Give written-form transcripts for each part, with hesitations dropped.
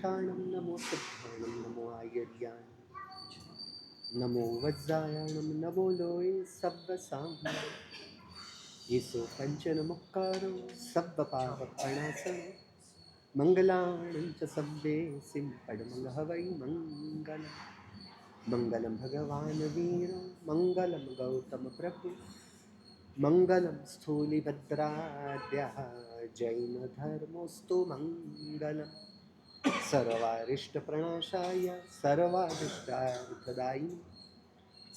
वज्रकाणं नमो सिद्धाणं नमो आयर्याय नमो वज्रायाणं नमो लोये सव्वसाम्य येसो पञ्चनमुक्कारो सव्वपापप्रणाशनो मङ्गलाणं च सव्वे सिंपडमङ्गः वै मङ्गलम् मङ्गलं भगवान् वीरो मङ्गलं गौतमप्रभु मङ्गलं स्थूलिभद्राद्यः जैनधर्मोऽस्तु मङ्गलम् सर्वारिष्टप्रणाशाय सर्वारिष्टार्थदायिने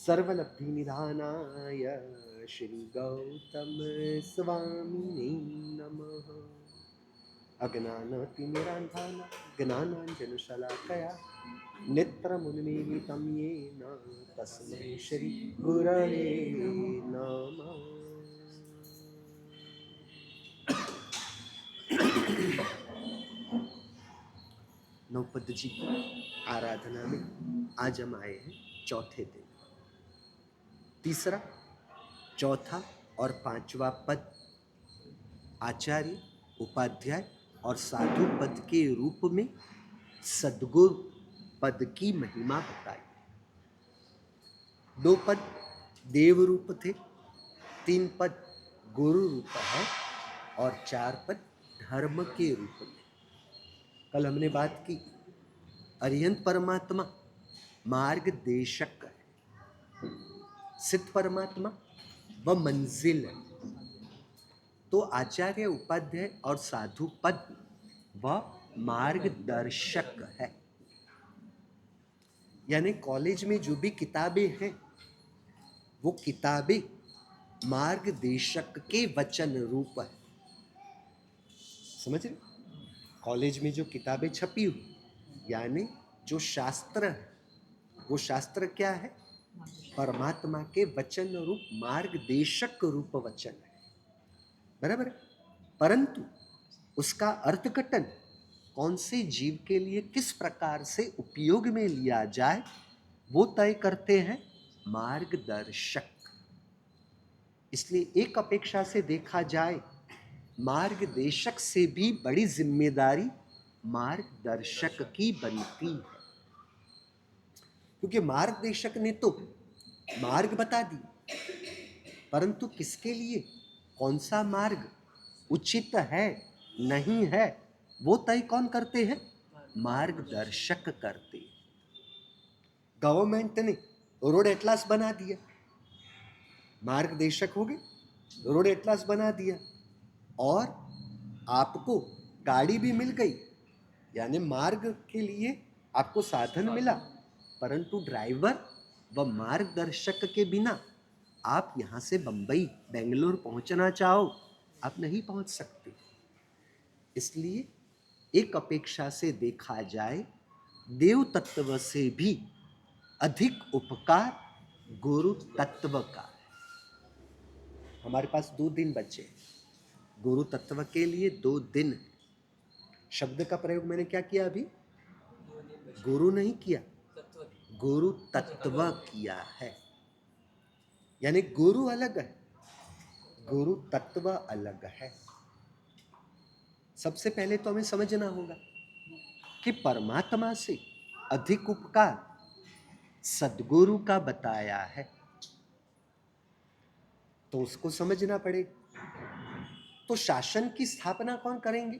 सर्वलब्धिनिधानाय श्रीगौतमस्वामिने नमः। अज्ञानतिमिरान्धानां ज्ञानाञ्जनशलाकया नेत्रमुन्मीलितं येन तस्मै श्रीगुरवे नमः। नौपद जी की आराधना में आज हम आए हैं चौथे दिन। तीसरा, चौथा और पांचवा पद आचार्य, उपाध्याय और साधु पद के रूप में सद्गुरु पद की महिमा बताई। 2 पद देव रूप थे, 3 पद गुरु रूप है और 4 पद धर्म के रूप में। कल हमने बात की अरिहंत परमात्मा मार्गदेशक है, सिद्ध परमात्मा वह मंजिल है। तो आचार्य, उपाध्याय और साधु पद वह मार्गदर्शक है। यानी कॉलेज में जो भी किताबें हैं वो किताबें मार्गदेशक के वचन रूप है। समझ रहे? कॉलेज में जो किताबें छपी हुई यानी जो शास्त्र है वो शास्त्र क्या है? परमात्मा के वचन रूप मार्गदेशक रूप वचन है, बराबर है। परंतु उसका अर्थघटन कौन से जीव के लिए किस प्रकार से उपयोग में लिया जाए वो तय करते हैं मार्गदर्शक। इसलिए एक अपेक्षा से देखा जाए मार्गदेशक से भी बड़ी जिम्मेदारी मार्गदर्शक की बनती है, क्योंकि मार्गदर्शक ने तो मार्ग बता दी, परंतु किसके लिए कौन सा मार्ग उचित है नहीं है वो तय कौन करते हैं? मार्गदर्शक करते हैं। गवर्नमेंट ने रोड एटलास बना दिया, मार्गदर्शक हो गए, रोड एटलास बना दिया और आपको गाड़ी भी मिल गई, यानी मार्ग के लिए आपको साधन मिला, परंतु ड्राइवर व मार्गदर्शक के बिना आप यहाँ से बंबई बेंगलोर पहुँचना चाहो आप नहीं पहुँच सकते। इसलिए एक अपेक्षा से देखा जाए देव तत्व से भी अधिक उपकार गुरु तत्व का है। हमारे पास 2 दिन बचे हैं, गुरु तत्व के लिए 2 दिन है। शब्द का प्रयोग मैंने क्या किया अभी? गुरु नहीं किया, गुरु तत्व किया है। यानी गुरु अलग है, गुरु तत्व अलग है। सबसे पहले तो हमें समझना होगा कि परमात्मा से अधिक उपकार सद्गुरु का बताया है, तो उसको समझना पड़ेगा। तो शासन की स्थापना कौन करेंगे?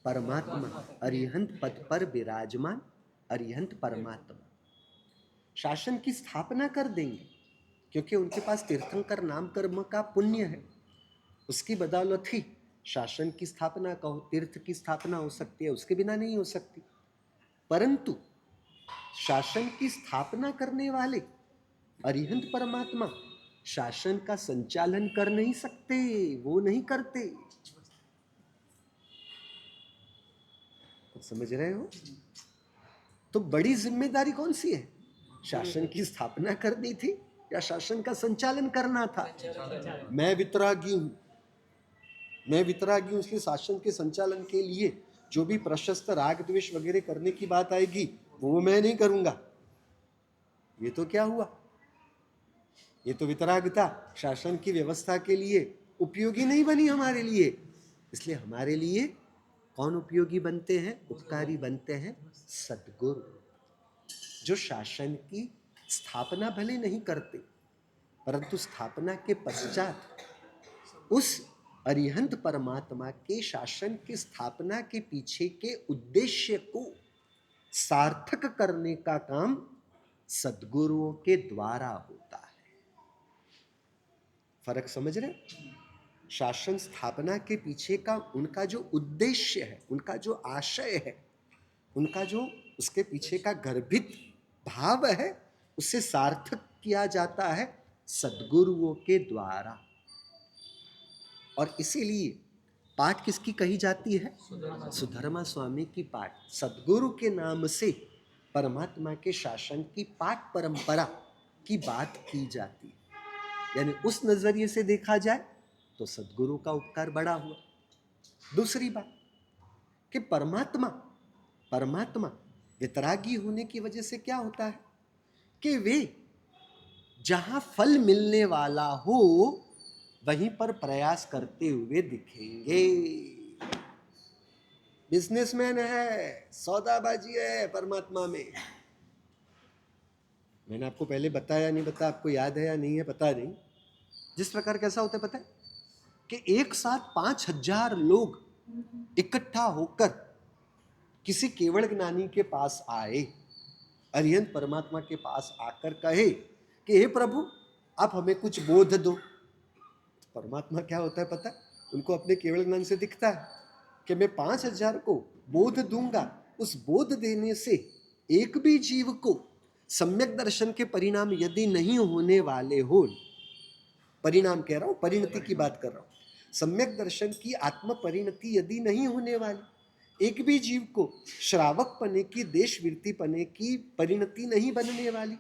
परमात्मा, अरिहंत पद पर विराजमान अरिहंत परमात्मा शासन की स्थापना कर देंगे, क्योंकि उनके पास तीर्थंकर नाम कर्म का पुण्य है। उसकी बदौलत ही शासन की स्थापना कहो, तीर्थ की स्थापना हो सकती है, उसके बिना नहीं हो सकती। परंतु शासन की स्थापना करने वाले अरिहंत परमात्मा शासन का संचालन कर नहीं सकते, वो नहीं करते। समझ रहे हो? तो बड़ी जिम्मेदारी कौन सी है? शासन की स्थापना करनी थी या शासन का संचालन करना था? मैं वितरागी हूं, मैं वितरागी हूं, इसलिए शासन के संचालन के लिए जो भी प्रशस्त राग द्वेष वगैरह करने की बात आएगी वो मैं नहीं करूंगा। ये तो क्या हुआ? ये तो वितरागता शासन की व्यवस्था के लिए उपयोगी नहीं बनी हमारे लिए। इसलिए हमारे लिए कौन उपयोगी बनते हैं, उपकारी बनते हैं? सद्गुरु, जो शासन की स्थापना भले नहीं करते, परंतु स्थापना के पश्चात उस अरिहंत परमात्मा के शासन की स्थापना के पीछे के उद्देश्य को सार्थक करने का काम सद्गुरुओं के द्वारा होता है। फर्क समझ रहे? शासन स्थापना के पीछे का उनका जो उद्देश्य है, उनका जो आशय है, उनका जो उसके पीछे का गर्भित भाव है, उसे सार्थक किया जाता है सद्गुरुओं के द्वारा। और इसीलिए पाठ किसकी कही जाती है? सुधर्मा स्वामी की पाठ। सद्गुरु के नाम से परमात्मा के शासन की पाठ परंपरा की बात की जाती है। यानी उस नजरिए से देखा जाए तो सद्गुरु का उपकार बड़ा हुआ। दूसरी बात कि परमात्मा वितरागी होने की वजह से क्या होता है कि वे जहां फल मिलने वाला हो वहीं पर प्रयास करते हुए दिखेंगे। बिजनेसमैन है, सौदाबाजी है परमात्मा में। मैंने आपको पहले बताया, नहीं बताया, आपको याद है या नहीं है पता नहीं। जिस प्रकार कैसा होता है पता है कि एक साथ 5,000 लोग इकट्ठा होकर किसी केवल ज्ञानी के पास आए, अरिहंत परमात्मा के पास आकर कहे कि हे प्रभु आप हमें कुछ बोध दो। परमात्मा क्या होता है पता है? उनको अपने केवल ज्ञान से दिखता है कि मैं 5,000 को बोध दूंगा, उस बोध देने से एक भी जीव को सम्यक दर्शन के परिणाम यदि नहीं होने वाले हो, परिणाम कह रहा हूं, परिणति की बात कर रहा हूं, सम्यक दर्शन की आत्म परिणति यदि नहीं होने वाली, एक भी जीव को श्रावक पने की, देशवृत्ति पने की परिणति नहीं बनने वाली,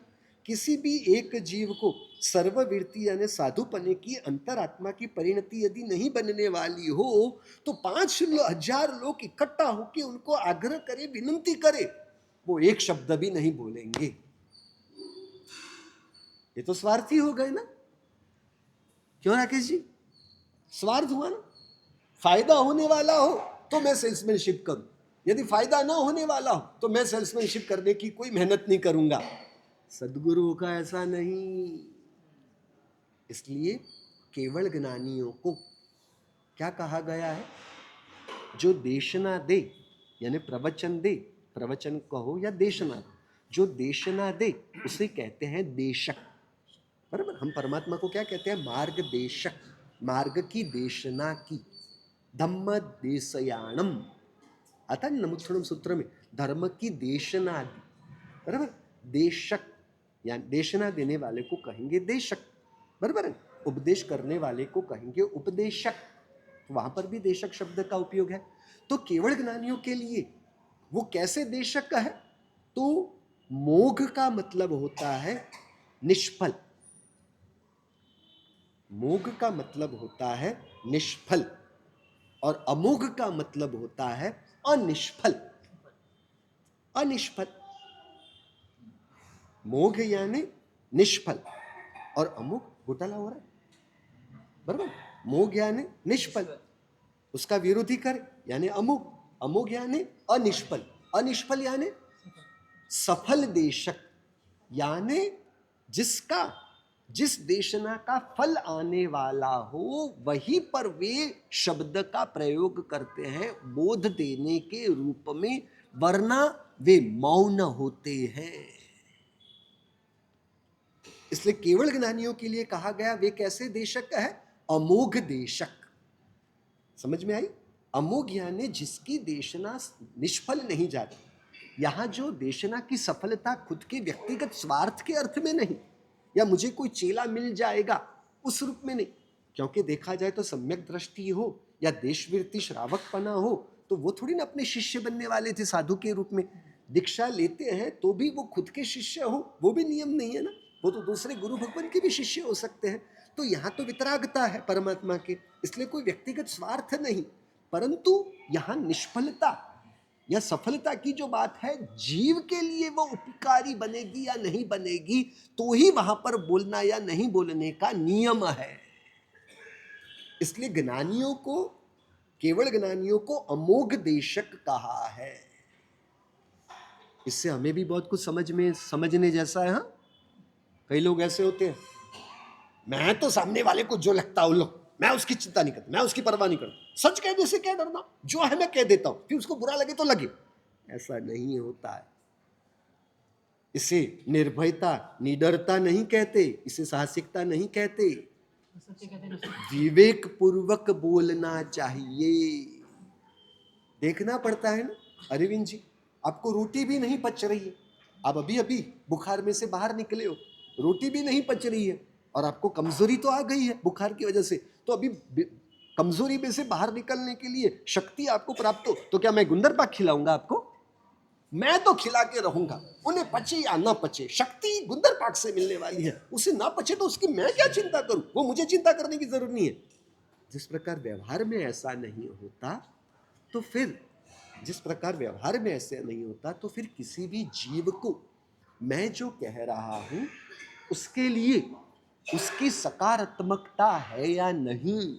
किसी भी एक जीव को सर्ववृत्ति यानी साधुपने की अंतरात्मा की परिणति यदि नहीं बनने वाली हो, तो 5,000 लोग इकट्ठा होकर उनको आग्रह करे, विनंती करे, वो एक शब्द भी नहीं बोलेंगे। ये तो स्वार्थी हो गए ना? क्यों राकेश जी? स्वार्थ हुआ ना। फायदा होने वाला हो तो मैं सेल्समैनशिप करूं, यदि फायदा ना होने वाला हो तो मैं सेल्समैनशिप करने की कोई मेहनत नहीं करूंगा। सद्गुरु का ऐसा नहीं। इसलिए केवल ज्ञानियों को क्या कहा गया है? जो देशना दे, यानी प्रवचन दे, प्रवचन कहो या देशना, जो देशना दे उसे कहते हैं देशक। बराबर? हम परमात्मा को क्या कहते हैं? मार्ग देशक, मार्ग की देशना की। धम्म देशयाणम आता है नमुत्थुणम सूत्र में, धर्म की देशना दी। बराबर? देशक या देशना देने वाले को कहेंगे देशक। बराबर? उपदेश करने वाले को कहेंगे उपदेशक। वहां पर भी देशक शब्द का उपयोग है। तो केवल ज्ञानियों के लिए वो कैसे देशक है? तो मोघ का मतलब होता है निष्फल। मोघ का मतलब होता है निष्फल और अमोघ का मतलब होता है अनिष्फल। अनिष्फल, मोघ यानी निष्फल और अमोघ घोटाला हो रहा है। बराबर? मोघ यानी निष्फल, उसका विरोधी कर यानी अमोघ, अमोघ यानी अनिष्फल, अनिष्फल यानी सफल देशक, यानी जिसका जिस देशना का फल आने वाला हो वहीं पर वे शब्द का प्रयोग करते हैं बोध देने के रूप में, वरना वे मौन होते हैं। इसलिए केवल ज्ञानियों के लिए कहा गया वे कैसे देशक है? अमोघ देशक। समझ में आई? अमोघ यानी जिसकी देशना निष्फल नहीं जाती। यहां जो देशना की सफलता खुद के व्यक्तिगत स्वार्थ के अर्थ में नहीं, या मुझे कोई चेला मिल जाएगा उस रूप में नहीं, क्योंकि देखा जाए तो सम्यक दृष्टि हो या देशवृत्ति श्रावकपना हो तो वो थोड़ी ना अपने शिष्य बनने वाले थे साधु के रूप में। दीक्षा लेते हैं तो भी वो खुद के शिष्य हो, वो भी नियम नहीं है ना, वो तो दूसरे गुरु भगवान के भी शिष्य हो सकते हैं। तो यहाँ तो वितरागता है परमात्मा के, इसलिए कोई व्यक्तिगत स्वार्थ नहीं, परंतु यहाँ निष्फलता या सफलता की जो बात है, जीव के लिए वो उपकारी बनेगी या नहीं बनेगी, तो ही वहां पर बोलना या नहीं बोलने का नियम है। इसलिए ज्ञानियों को केवल ज्ञानियों को अमोघ देशक कहा है। इससे हमें भी बहुत कुछ समझने जैसा है। हाँ, कई लोग ऐसे होते हैं, मैं तो सामने वाले को जो लगता है लो, मैं उसकी चिंता नहीं करता, मैं उसकी परवाह नहीं करता, सच कहने से क्या डरना, जो है मैं कह देता हूं, फिर उसको बुरा लगे तो लगे। ऐसा नहीं होता है। इसे निर्भयता, निडरता नहीं कहते, इसे साहसिकता नहीं कहते। विवेक पूर्वक बोलना चाहिए। देखना पड़ता है ना। अरविंद जी, आपको रोटी भी नहीं पच रही है, आप अभी अभी बुखार में से बाहर निकले हो, रोटी भी नहीं पच रही है और आपको कमजोरी तो आ गई है बुखार की वजह से, तो अभी कमजोरी में से बाहर निकलने के लिए शक्ति आपको प्राप्त हो, तो क्या मैं गुंदर पाक खिलाऊंगा आपको? मैं तो खिला के रहूंगा, उन्हें पचे या ना पचे, शक्ति गुंदर पाक से मिलने वाली है, उसे ना पचे तो उसकी मैं क्या चिंता करूं, वो मुझे चिंता करने की जरूरत नहीं है। जिस प्रकार व्यवहार में ऐसा नहीं होता, तो फिर जिस प्रकार व्यवहार में ऐसे नहीं होता, तो फिर किसी भी जीव को मैं जो कह रहा हूं उसके लिए उसकी सकारात्मकता है या नहीं,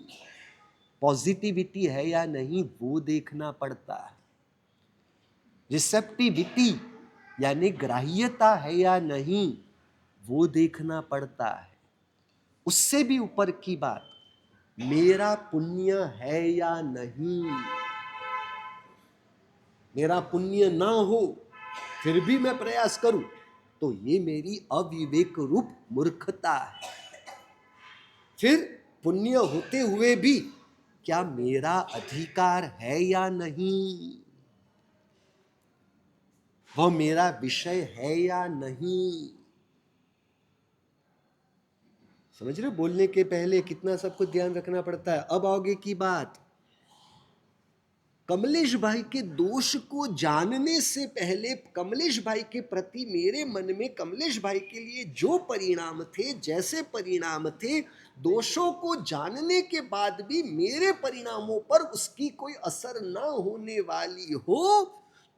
पॉजिटिविटी है या नहीं, वो देखना पड़ता है। रिसेप्टिविटी यानी ग्राह्यता है या नहीं, वो देखना पड़ता है। उससे भी ऊपर की बात, मेरा पुण्य है या नहीं। मेरा पुण्य ना हो फिर भी मैं प्रयास करूं, तो ये मेरी अविवेक रूप मूर्खता है। फिर पुण्य होते हुए भी क्या मेरा अधिकार है या नहीं, वह मेरा विषय है या नहीं। समझ रहे हो? बोलने के पहले कितना सब कुछ ध्यान रखना पड़ता है। अब आगे की बात, कमलेश भाई के दोष को जानने से पहले, कमलेश भाई के प्रति मेरे मन में कमलेश भाई के लिए जो परिणाम थे, जैसे परिणाम थे, दोषों को जानने के बाद भी मेरे परिणामों पर उसकी कोई असर ना होने वाली हो,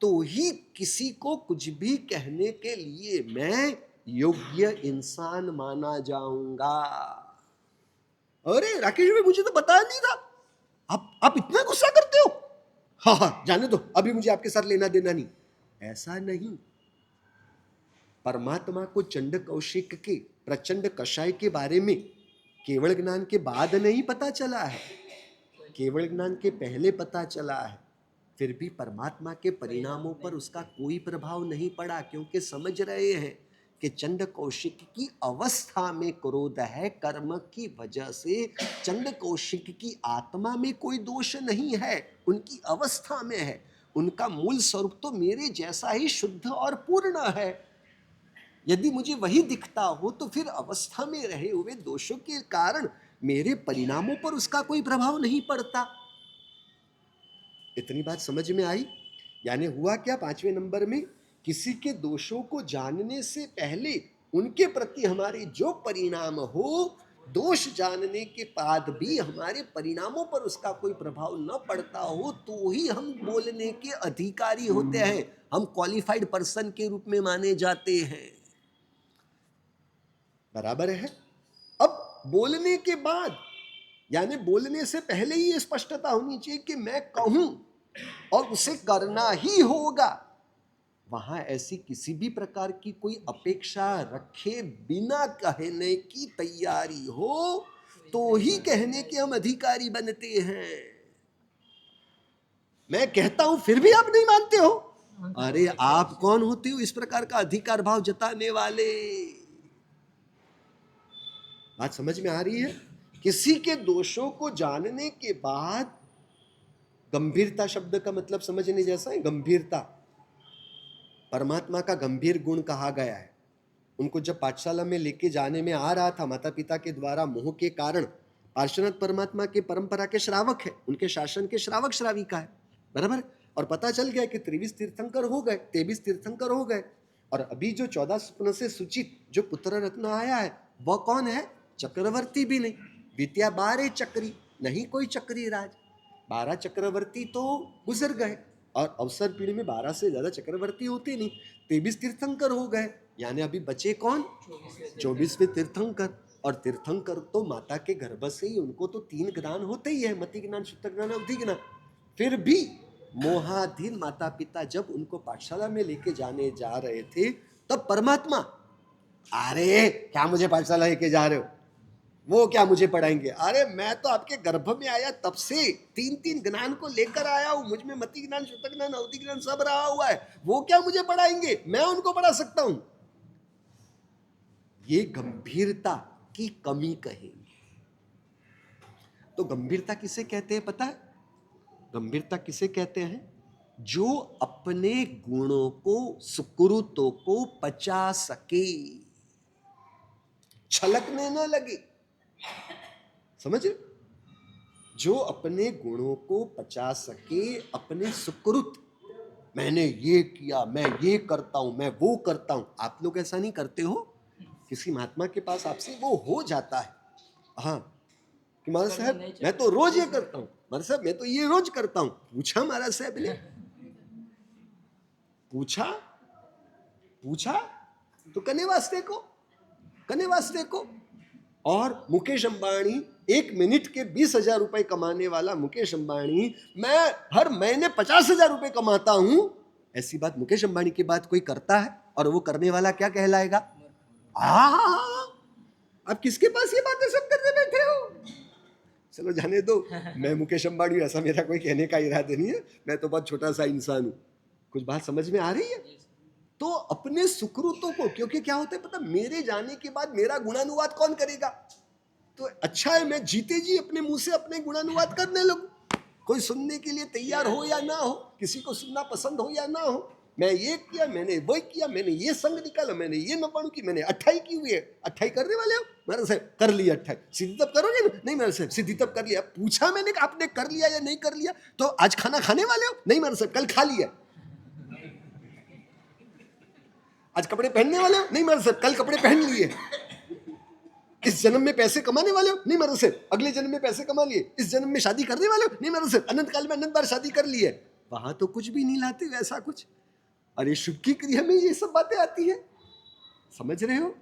तो ही किसी को कुछ भी कहने के लिए मैं योग्य इंसान माना जाऊंगा। अरे राकेश भाई, मुझे तो बताया नहीं था, आप इतना गुस्सा करते हो। हाँ हाँ, जाने दो, अभी मुझे आपके साथ लेना देना नहीं। ऐसा नहीं। परमात्मा को चंड कौशिक के प्रचंड कषाय के बारे में केवल ज्ञान के बाद नहीं पता चला है, केवल ज्ञान के पहले पता चला है। फिर भी परमात्मा के परिणामों पर उसका कोई प्रभाव नहीं पड़ा, क्योंकि समझ रहे हैं कि चंड कौशिक की अवस्था में क्रोध है, कर्म की वजह से। चंड कौशिक की आत्मा में कोई दोष नहीं है, उनकी अवस्था में है। उनका मूल स्वरूप तो मेरे जैसा ही शुद्ध और पूर्ण है। यदि मुझे वही दिखता हो, तो फिर अवस्था में रहे हुए दोषों के कारण मेरे परिणामों पर उसका कोई प्रभाव नहीं पड़ता। इतनी बात समझ में आई? यानी हुआ क्या 5वें नंबर में, किसी के दोषों को जानने से पहले उनके प्रति हमारे जो परिणाम हो, दोष जानने के बाद भी हमारे परिणामों पर उसका कोई प्रभाव न पड़ता हो, तो ही हम बोलने के अधिकारी होते हैं, हम क्वालिफाइड पर्सन के रूप में माने जाते हैं। बराबर है? अब बोलने के बाद, यानी बोलने से पहले ही ये स्पष्टता होनी चाहिए कि मैं कहूं और उसे करना ही होगा। वहां ऐसी किसी भी प्रकार की कोई अपेक्षा रखे बिना कहने की तैयारी हो, तो ही कहने के हम अधिकारी बनते हैं। मैं कहता हूं फिर भी आप नहीं मानते हो, अरे आप कौन होते हो इस प्रकार का अधिकार भाव जताने वाले? बात समझ में आ रही है? किसी के दोषों को जानने के बाद, गंभीरता शब्द का मतलब समझने जैसा है। गंभीरता परमात्मा का गंभीर गुण कहा गया है। उनको जब पाठशाला में लेके जाने में आ रहा था, माता पिता के द्वारा मोह के कारण, पार्श्वनाथ परमात्मा के परंपरा के श्रावक है, उनके शासन के श्रावक श्राविका है, बराबर। और पता चल गया कि 23 तीर्थंकर हो गए, 23 तीर्थंकर हो गए। और अभी जो 14 स्वप्न से सूचित जो पुत्र रत्न आया है, वह कौन है? चक्रवर्ती भी नहीं, विद्या 12 चक्री, नहीं कोई चक्री राज। 12 चक्रवर्ती तो गुजर गए, और अवसर पीढ़ी में 12 से ज्यादा चक्रवर्ती होते नहीं। 23 तीर्थंकर हो गए, यानी अभी बचे कौन? 24वें तीर्थंकर। और तीर्थंकर तो माता के गर्भ से ही, उनको तो 3 ज्ञान होते ही है, मति ज्ञान, शुद्ध ज्ञान, अवधि ज्ञान। फिर भी मोहाधीन माता पिता जब उनको पाठशाला में लेके जाने जा रहे थे, तब परमात्मा, अरे क्या मुझे पाठशाला लेके जा रहे हो, वो क्या मुझे पढ़ाएंगे, अरे मैं तो आपके गर्भ में आया तब से 3 ज्ञान को लेकर आया हूं, मुझ में मति ज्ञान, शुद्ध ज्ञान, अवधि ज्ञान सब रहा हुआ है, वो क्या मुझे पढ़ाएंगे, मैं उनको पढ़ा सकता हूं। ये गंभीरता की कमी कहेंगे। तो गंभीरता किसे कहते हैं पता है? गंभीरता किसे कहते हैं? जो अपने गुणों को, सुकृतों को पचा सके, छलकने न लगे। समझ रहे? जो अपने गुणों को पचा सके, अपने सुकृत, मैंने ये किया, मैं ये करता हूं, मैं वो करता हूं। आप लोग ऐसा नहीं करते हो? किसी महात्मा के पास आपसे वो हो जाता है, हाँ कि महाराज साहब मैं तो रोज ये करता हूं, महाराज साहब मैं तो ये रोज करता हूं। पूछा महाराज साहब ने, पूछा तो कने वास्ते को। और मुकेश अंबानी, 1 मिनट के 20,000 रुपए कमाने वाला मुकेश अंबानी, मैं हर महीने 50,000 रुपए कमाता हूं। ऐसी बात मुकेश अंबानी के बाद कोई करता है? और वो करने वाला क्या कहलाएगा? आप किसके पास ये बातें सब करने बैठे हो? चलो जाने दो, मैं मुकेश अंबानी, ऐसा मेरा कोई कहने का इरादा नहीं है, मैं तो बहुत छोटा सा इंसान हूं। कुछ बात समझ में आ रही है? तो अपने सुकृतों को, क्योंकि क्या होता है पता, मेरे जाने के बाद मेरा गुणानुवाद कौन करेगा? तो अच्छा है मैं जीते जी अपने मुंह से अपने गुणानुवाद करने लगूं। कोई सुनने के लिए तैयार हो या ना हो, किसी को सुनना पसंद हो या ना हो, मैं ये किया, मैंने वो किया, मैंने ये संग निकाला, मैंने ये नपाणु की, मैंने 28 की हुई है। 28 करने वाले हो? मेरे से कर लिया 28, सीधी तब करोगे ना? नहीं मेरे से सीधी तब कर लिया। पूछा मैंने कि आपने कर लिया या नहीं कर लिया? तो आज खाना खाने वाले हो? नहीं मेरे से कल खा लिया। आज कपड़े पहनने वाले हो? नहीं मेरे से कल कपड़े पहन लिए। इस जन्म में पैसे कमाने वाले हो? नहीं मेरे से अगले जन्म में पैसे कमा लिए। इस जन्म में शादी करने वाले हो? नहीं मेरे से अनंत काल में अनंत बार शादी कर ली है। वहां तो कुछ भी नहीं लाते वैसा कुछ। अरे शुभ की क्रिया में ये सब बातें आती है, समझ रहे हो?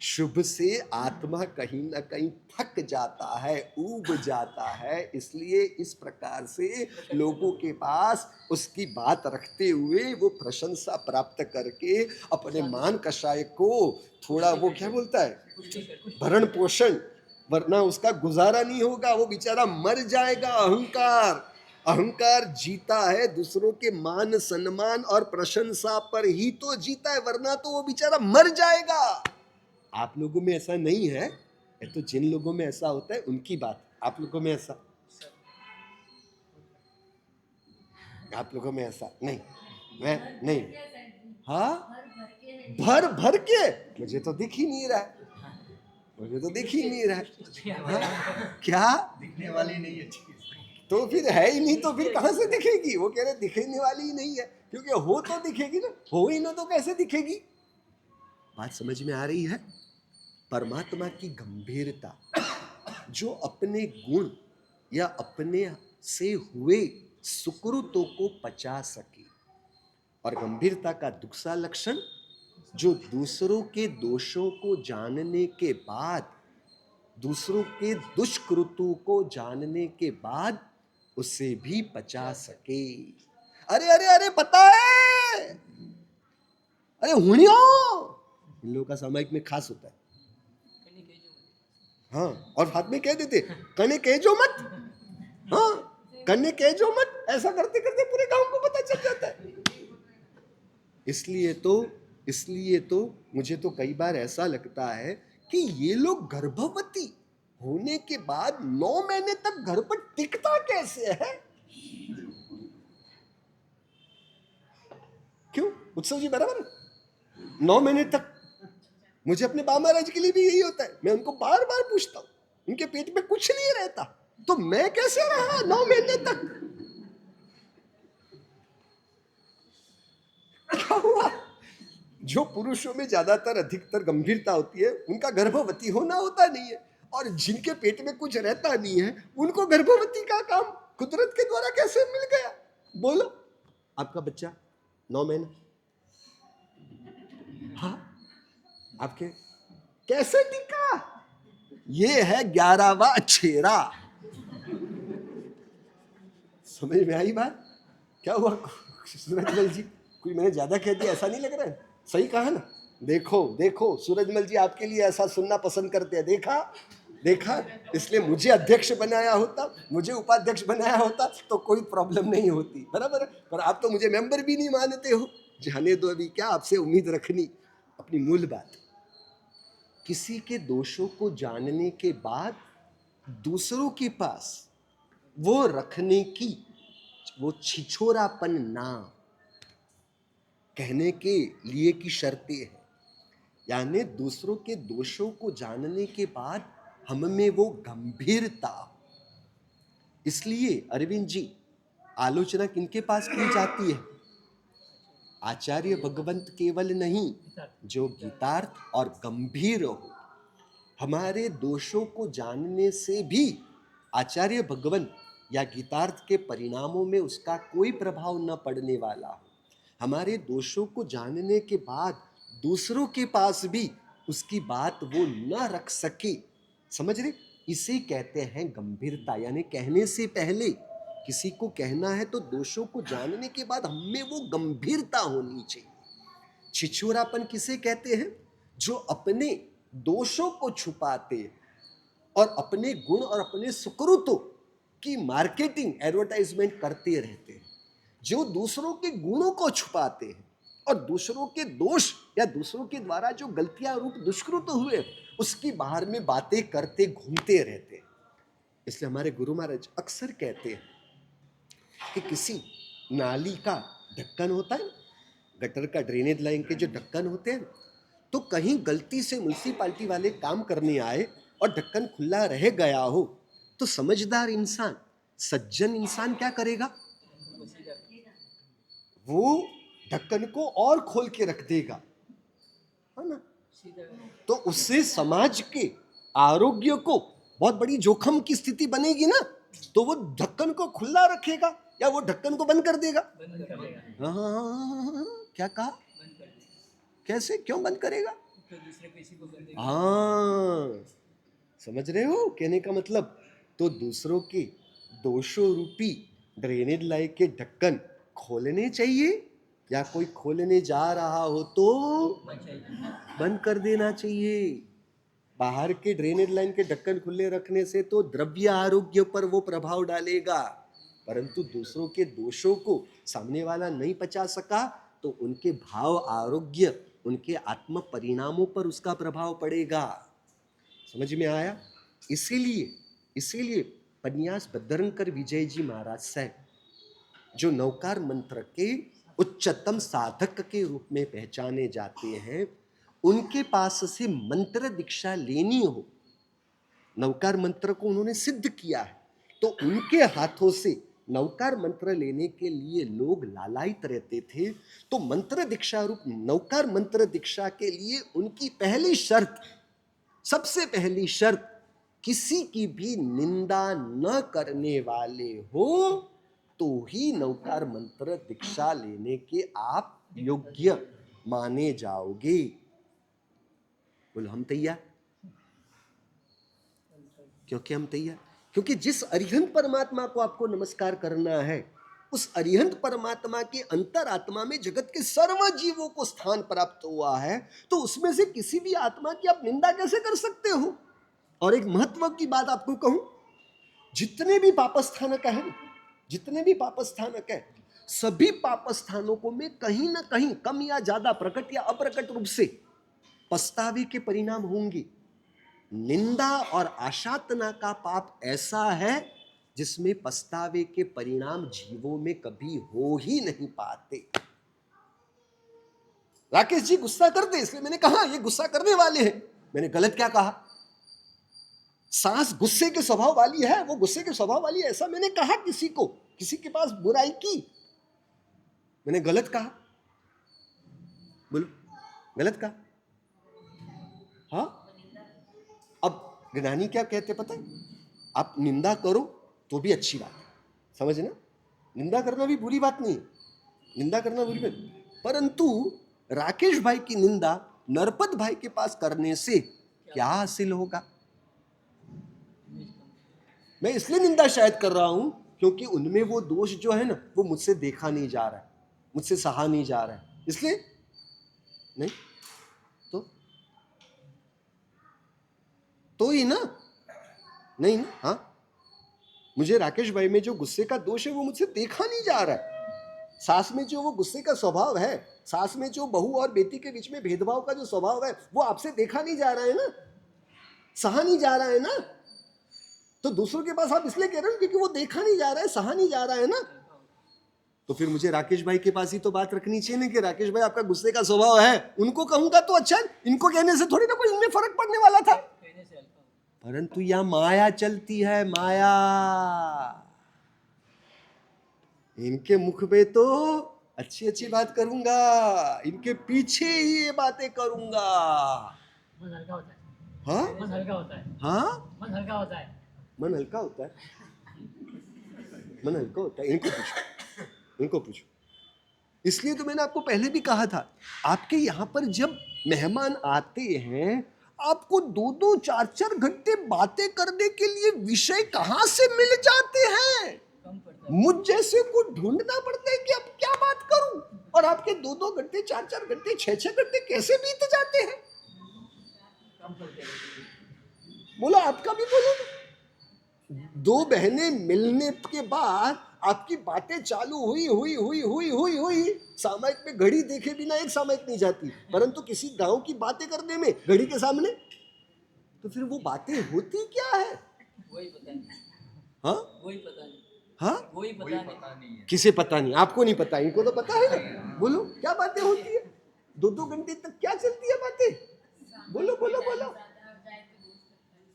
शुभ से आत्मा कहीं ना कहीं थक जाता है, ऊब जाता है। इसलिए इस प्रकार से लोगों के पास उसकी बात रखते हुए वो प्रशंसा प्राप्त करके अपने मान कषाय को थोड़ा, वो क्या बोलता है, भरण पोषण, वरना उसका गुजारा नहीं होगा, वो बेचारा मर जाएगा। अहंकार जीता है दूसरों के मान सम्मान और प्रशंसा पर ही तो जीता है, वरना तो वो बेचारा मर जाएगा। आप लोगों में ऐसा नहीं है, तो जिन लोगों में ऐसा होता है उनकी बात। आप लोगों में ऐसा, आप लोगों में ऐसा नहीं, मैं नहीं। हाँ भर के मुझे तो दिख ही नहीं रहा है, मुझे तो दिख ही नहीं रहा है। हाँ? क्या दिखने वाली नहीं है चीज, तो फिर है ही नहीं, तो फिर कहां से दिखेगी? वो कह रहे दिखने वाली ही नहीं है, क्योंकि हो तो दिखेगी ना, हो ही ना तो कैसे दिखेगी? बात समझ में आ रही है? परमात्मा की गंभीरता, जो अपने गुण या अपने से हुए सुकृतों को पचा सके। और गंभीरता का दूसरा लक्षण, जो दूसरों के दोषों को जानने के बाद, दूसरों के दुष्कृतों को जानने के बाद उसे भी पचा सके। अरे अरे अरे पता है, अरे हुणियो, इन लोगों का सामायिक में खास होता है। हाँ, और हाथ में कह देते कने कहजो मत, हाँ कने कहजो मत, ऐसा करते करते पूरे गांव को पता चल जाता है। इसलिए तो मुझे तो कई बार ऐसा लगता है कि ये लोग गर्भवती होने के बाद 9 महीने तक घर पर टिकता कैसे है? क्यों उत्सव जी, बराबर 9 महीने तक? मुझे अपने बाबा महाराज के लिए भी यही होता है, मैं उनको बार बार पूछता हूं, उनके पेट में कुछ नहीं रहता, तो मैं कैसे रहा 9 महीने तक? क्या हुआ? जो पुरुषों में ज्यादातर अधिकतर गंभीरता होती है, उनका गर्भवती होना होता नहीं है, और जिनके पेट में कुछ रहता नहीं है उनको गर्भवती का काम कुदरत के द्वारा कैसे मिल गया? बोलो, आपका बच्चा 9 महीने, हाँ आपके कैसे टिका? ये है 11वां छेरा। समझ में आई बात? क्या हुआ सूरजमल जी? कोई मैंने ज्यादा कह दिया ऐसा नहीं लग रहा है? सही कहा ना? देखो देखो, सूरजमल जी आपके लिए ऐसा सुनना पसंद करते हैं। देखा देखा, इसलिए मुझे अध्यक्ष बनाया होता, मुझे उपाध्यक्ष बनाया होता तो कोई प्रॉब्लम नहीं होती, बराबर है? पर आप तो मुझे मेंबर भी नहीं मानते हो। जाने दो, अभी क्या आपसे उम्मीद रखनी। अपनी मूल बात, किसी के दोषों को जानने के बाद दूसरों के पास वो रखने की, वो छिछोरापन ना कहने के लिए की शर्तें हैं। यानी दूसरों के दोषों को जानने के बाद हम में वो गंभीरता। इसलिए अरविंद जी, आलोचना किनके पास की जाती है? आचार्य भगवंत केवल नहीं, जो गीतार्थ और गंभीर हो। हमारे दोषों को जानने से भी आचार्य भगवंत या गीतार्थ के परिणामों में उसका कोई प्रभाव न पड़ने वाला हो। हमारे दोषों को जानने के बाद दूसरों के पास भी उसकी बात वो न रख सके, समझ रहे? इसे कहते हैं गंभीरता। यानी कहने से पहले, किसी को कहना है तो दोषों को जानने के बाद हमें वो गंभीरता होनी चाहिए। छिछोरापन किसे कहते हैं? जो अपने दोषों को छुपाते और अपने गुण और अपने सुकृतों की मार्केटिंग, एडवर्टाइजमेंट करते रहते हैं। जो दूसरों के गुणों को छुपाते हैं और दूसरों के दोष या दूसरों के द्वारा जो गलतियां रूप दुष्कृत हुए उसकी बाहर में बातें करते घूमते रहते हैं। इसलिए हमारे गुरु महाराज अक्सर कहते हैं कि किसी नाली का ढक्कन होता है, गटर का ड्रेनेज लाइन के जो ढक्कन होते हैं, तो कहीं गलती से म्युनिसिपालिटी वाले काम करने आए और ढक्कन खुला रह गया हो तो समझदार इंसान, सज्जन इंसान क्या करेगा? वो ढक्कन को और खोल के रख देगा, है ना? तो उससे समाज के आरोग्य को बहुत बड़ी जोखिम की स्थिति बनेगी ना। तो वो ढक्कन को खुला रखेगा या वो ढक्कन को बंद कर देगा? हाँ, क्या कहा? कैसे, क्यों बंद करेगा? हाँ, समझ रहे हो कहने का मतलब? तो दूसरों के दोषों रूपी ड्रेनेज लाइन के ढक्कन खोलने चाहिए, या कोई खोलने जा रहा हो तो बंद कर देना चाहिए। बाहर के ड्रेनेज लाइन के ढक्कन खुले रखने से तो द्रव्य आरोग्य पर वो प्रभाव डालेगा, परंतु दूसरों के दोषों को सामने वाला नहीं पचा सका तो उनके भाव आरोग्य, उनके आत्म परिणामों पर उसका प्रभाव पड़ेगा। समझ में आया? इसीलिए पन्यास बद्रंकर विजय जी महाराज साहब, जो नवकार मंत्र के उच्चतम साधक के रूप में पहचाने जाते हैं, उनके पास से मंत्र दीक्षा लेनी हो, नवकार मंत्र को उन्होंने सिद्ध किया है, तो उनके हाथों से नवकार मंत्र लेने के लिए लोग लालायित रहते थे। तो मंत्र दीक्षा रूप नवकार मंत्र दीक्षा के लिए उनकी पहली शर्त, सबसे पहली शर्त, किसी की भी निंदा न करने वाले हो तो ही नवकार मंत्र दीक्षा लेने के आप योग्य माने जाओगे। बोलो हम तैयार? क्योंकि हम तैयार, क्योंकि जिस अरिहंत परमात्मा को आपको नमस्कार करना है, उस अरिहंत परमात्मा के अंतरात्मा में जगत के सर्व जीवों को स्थान प्राप्त हुआ है, तो उसमें से किसी भी आत्मा की आप निंदा कैसे कर सकते हो? और एक महत्व की बात आपको कहूं, जितने भी पापस्थानक है, जितने भी पापस्थानक है, सभी पापस्थानों को में कहीं ना कहीं कम या ज्यादा, प्रकट या अप्रकट रूप से पछतावे के परिणाम होंगे। निंदा और आशातना का पाप ऐसा है जिसमें पछतावे के परिणाम जीवों में कभी हो ही नहीं पाते। राकेश जी गुस्सा करते, इसलिए मैंने कहा ये गुस्सा करने वाले हैं। मैंने गलत क्या कहा? सास गुस्से के स्वभाव वाली है, वो गुस्से के स्वभाव वाली है, ऐसा मैंने कहा किसी को, किसी के पास बुराई की? मैंने गलत कहा? बोलो, गलत कहा? हाँ। अब ज्ञानी क्या कहते पता है? आप निंदा करो तो भी अच्छी बात है, समझे ना? निंदा करना भी बुरी बात नहीं है, निंदा करना बुरी बात, परंतु राकेश भाई की निंदा नरपत भाई के पास करने से क्या हासिल होगा? मैं इसलिए निंदा शायद कर रहा हूं क्योंकि उनमें वो दोष जो है ना वो मुझसे देखा नहीं जा रहा है, मुझसे सहा नहीं जा रहा है, इसलिए नहीं तो ही ना, नहीं ना, हाँ मुझे राकेश भाई में जो गुस्से का दोष है वो मुझसे देखा नहीं जा रहा है। सास में जो वो गुस्से का स्वभाव है, सास में जो बहू और बेटी के बीच में भेदभाव का जो स्वभाव है वो आपसे देखा नहीं जा रहा है ना, सहा नहीं जा रहा है ना। तो दूसरों के पास आप इसलिए कह रहे हो क्योंकि वो देखा नहीं जा रहा है, सहा नहीं जा रहा है ना। तो फिर मुझे राकेश भाई के पास ही तो बात रखनी चाहिए ना कि राकेश भाई आपका गुस्से का स्वभाव है, उनको कहूंगा तो अच्छा, इनको कहने से थोड़ी ना कोई इनमें फर्क पड़ने वाला था। परंतु यहां माया चलती है, माया। इनके मुख पे तो अच्छी अच्छी बात करूंगा, इनके पीछे ही ये बातें करूंगा। मन हल्का होता है। हाँ मन हल्का होता है। हाँ मन हल्का होता है। मन हल्का होता है, मन हल्का होता है। इनको पूछो, इनको पूछो। इसलिए तो मैंने आपको पहले भी कहा था, आपके यहाँ पर जब मेहमान आते हैं आपको 2-2 4-4 घंटे बातें करने के लिए विषय कहाँ से मिल जाते हैं। मुझ जैसे को ढूंढना पड़ता है कि अब क्या बात करूं, और आपके 2-2 घंटे 4-4 घंटे 6-6 घंटे कैसे बीत जाते हैं। बोलो आपका भी बोलो। 2 बहनें मिलने के बाद आपकी बातें चालू हुई हुई हुई हुई हुई हुई सामयिक में घड़ी देखे बिना एक सामयिक नहीं जाती, परंतु किसी गांव की बातें करने में घड़ी के सामने, तो फिर वो बातें होती क्या है, वही पता नहीं। हाँ वही पता नहीं। हाँ वही पता नहीं है। किसे पता नहीं, आपको नहीं पता, इनको तो पता है। बोलो क्या बातें होती है, 2-2 घंटे तक क्या चलती है बातें, बोलो बोलो बोलो।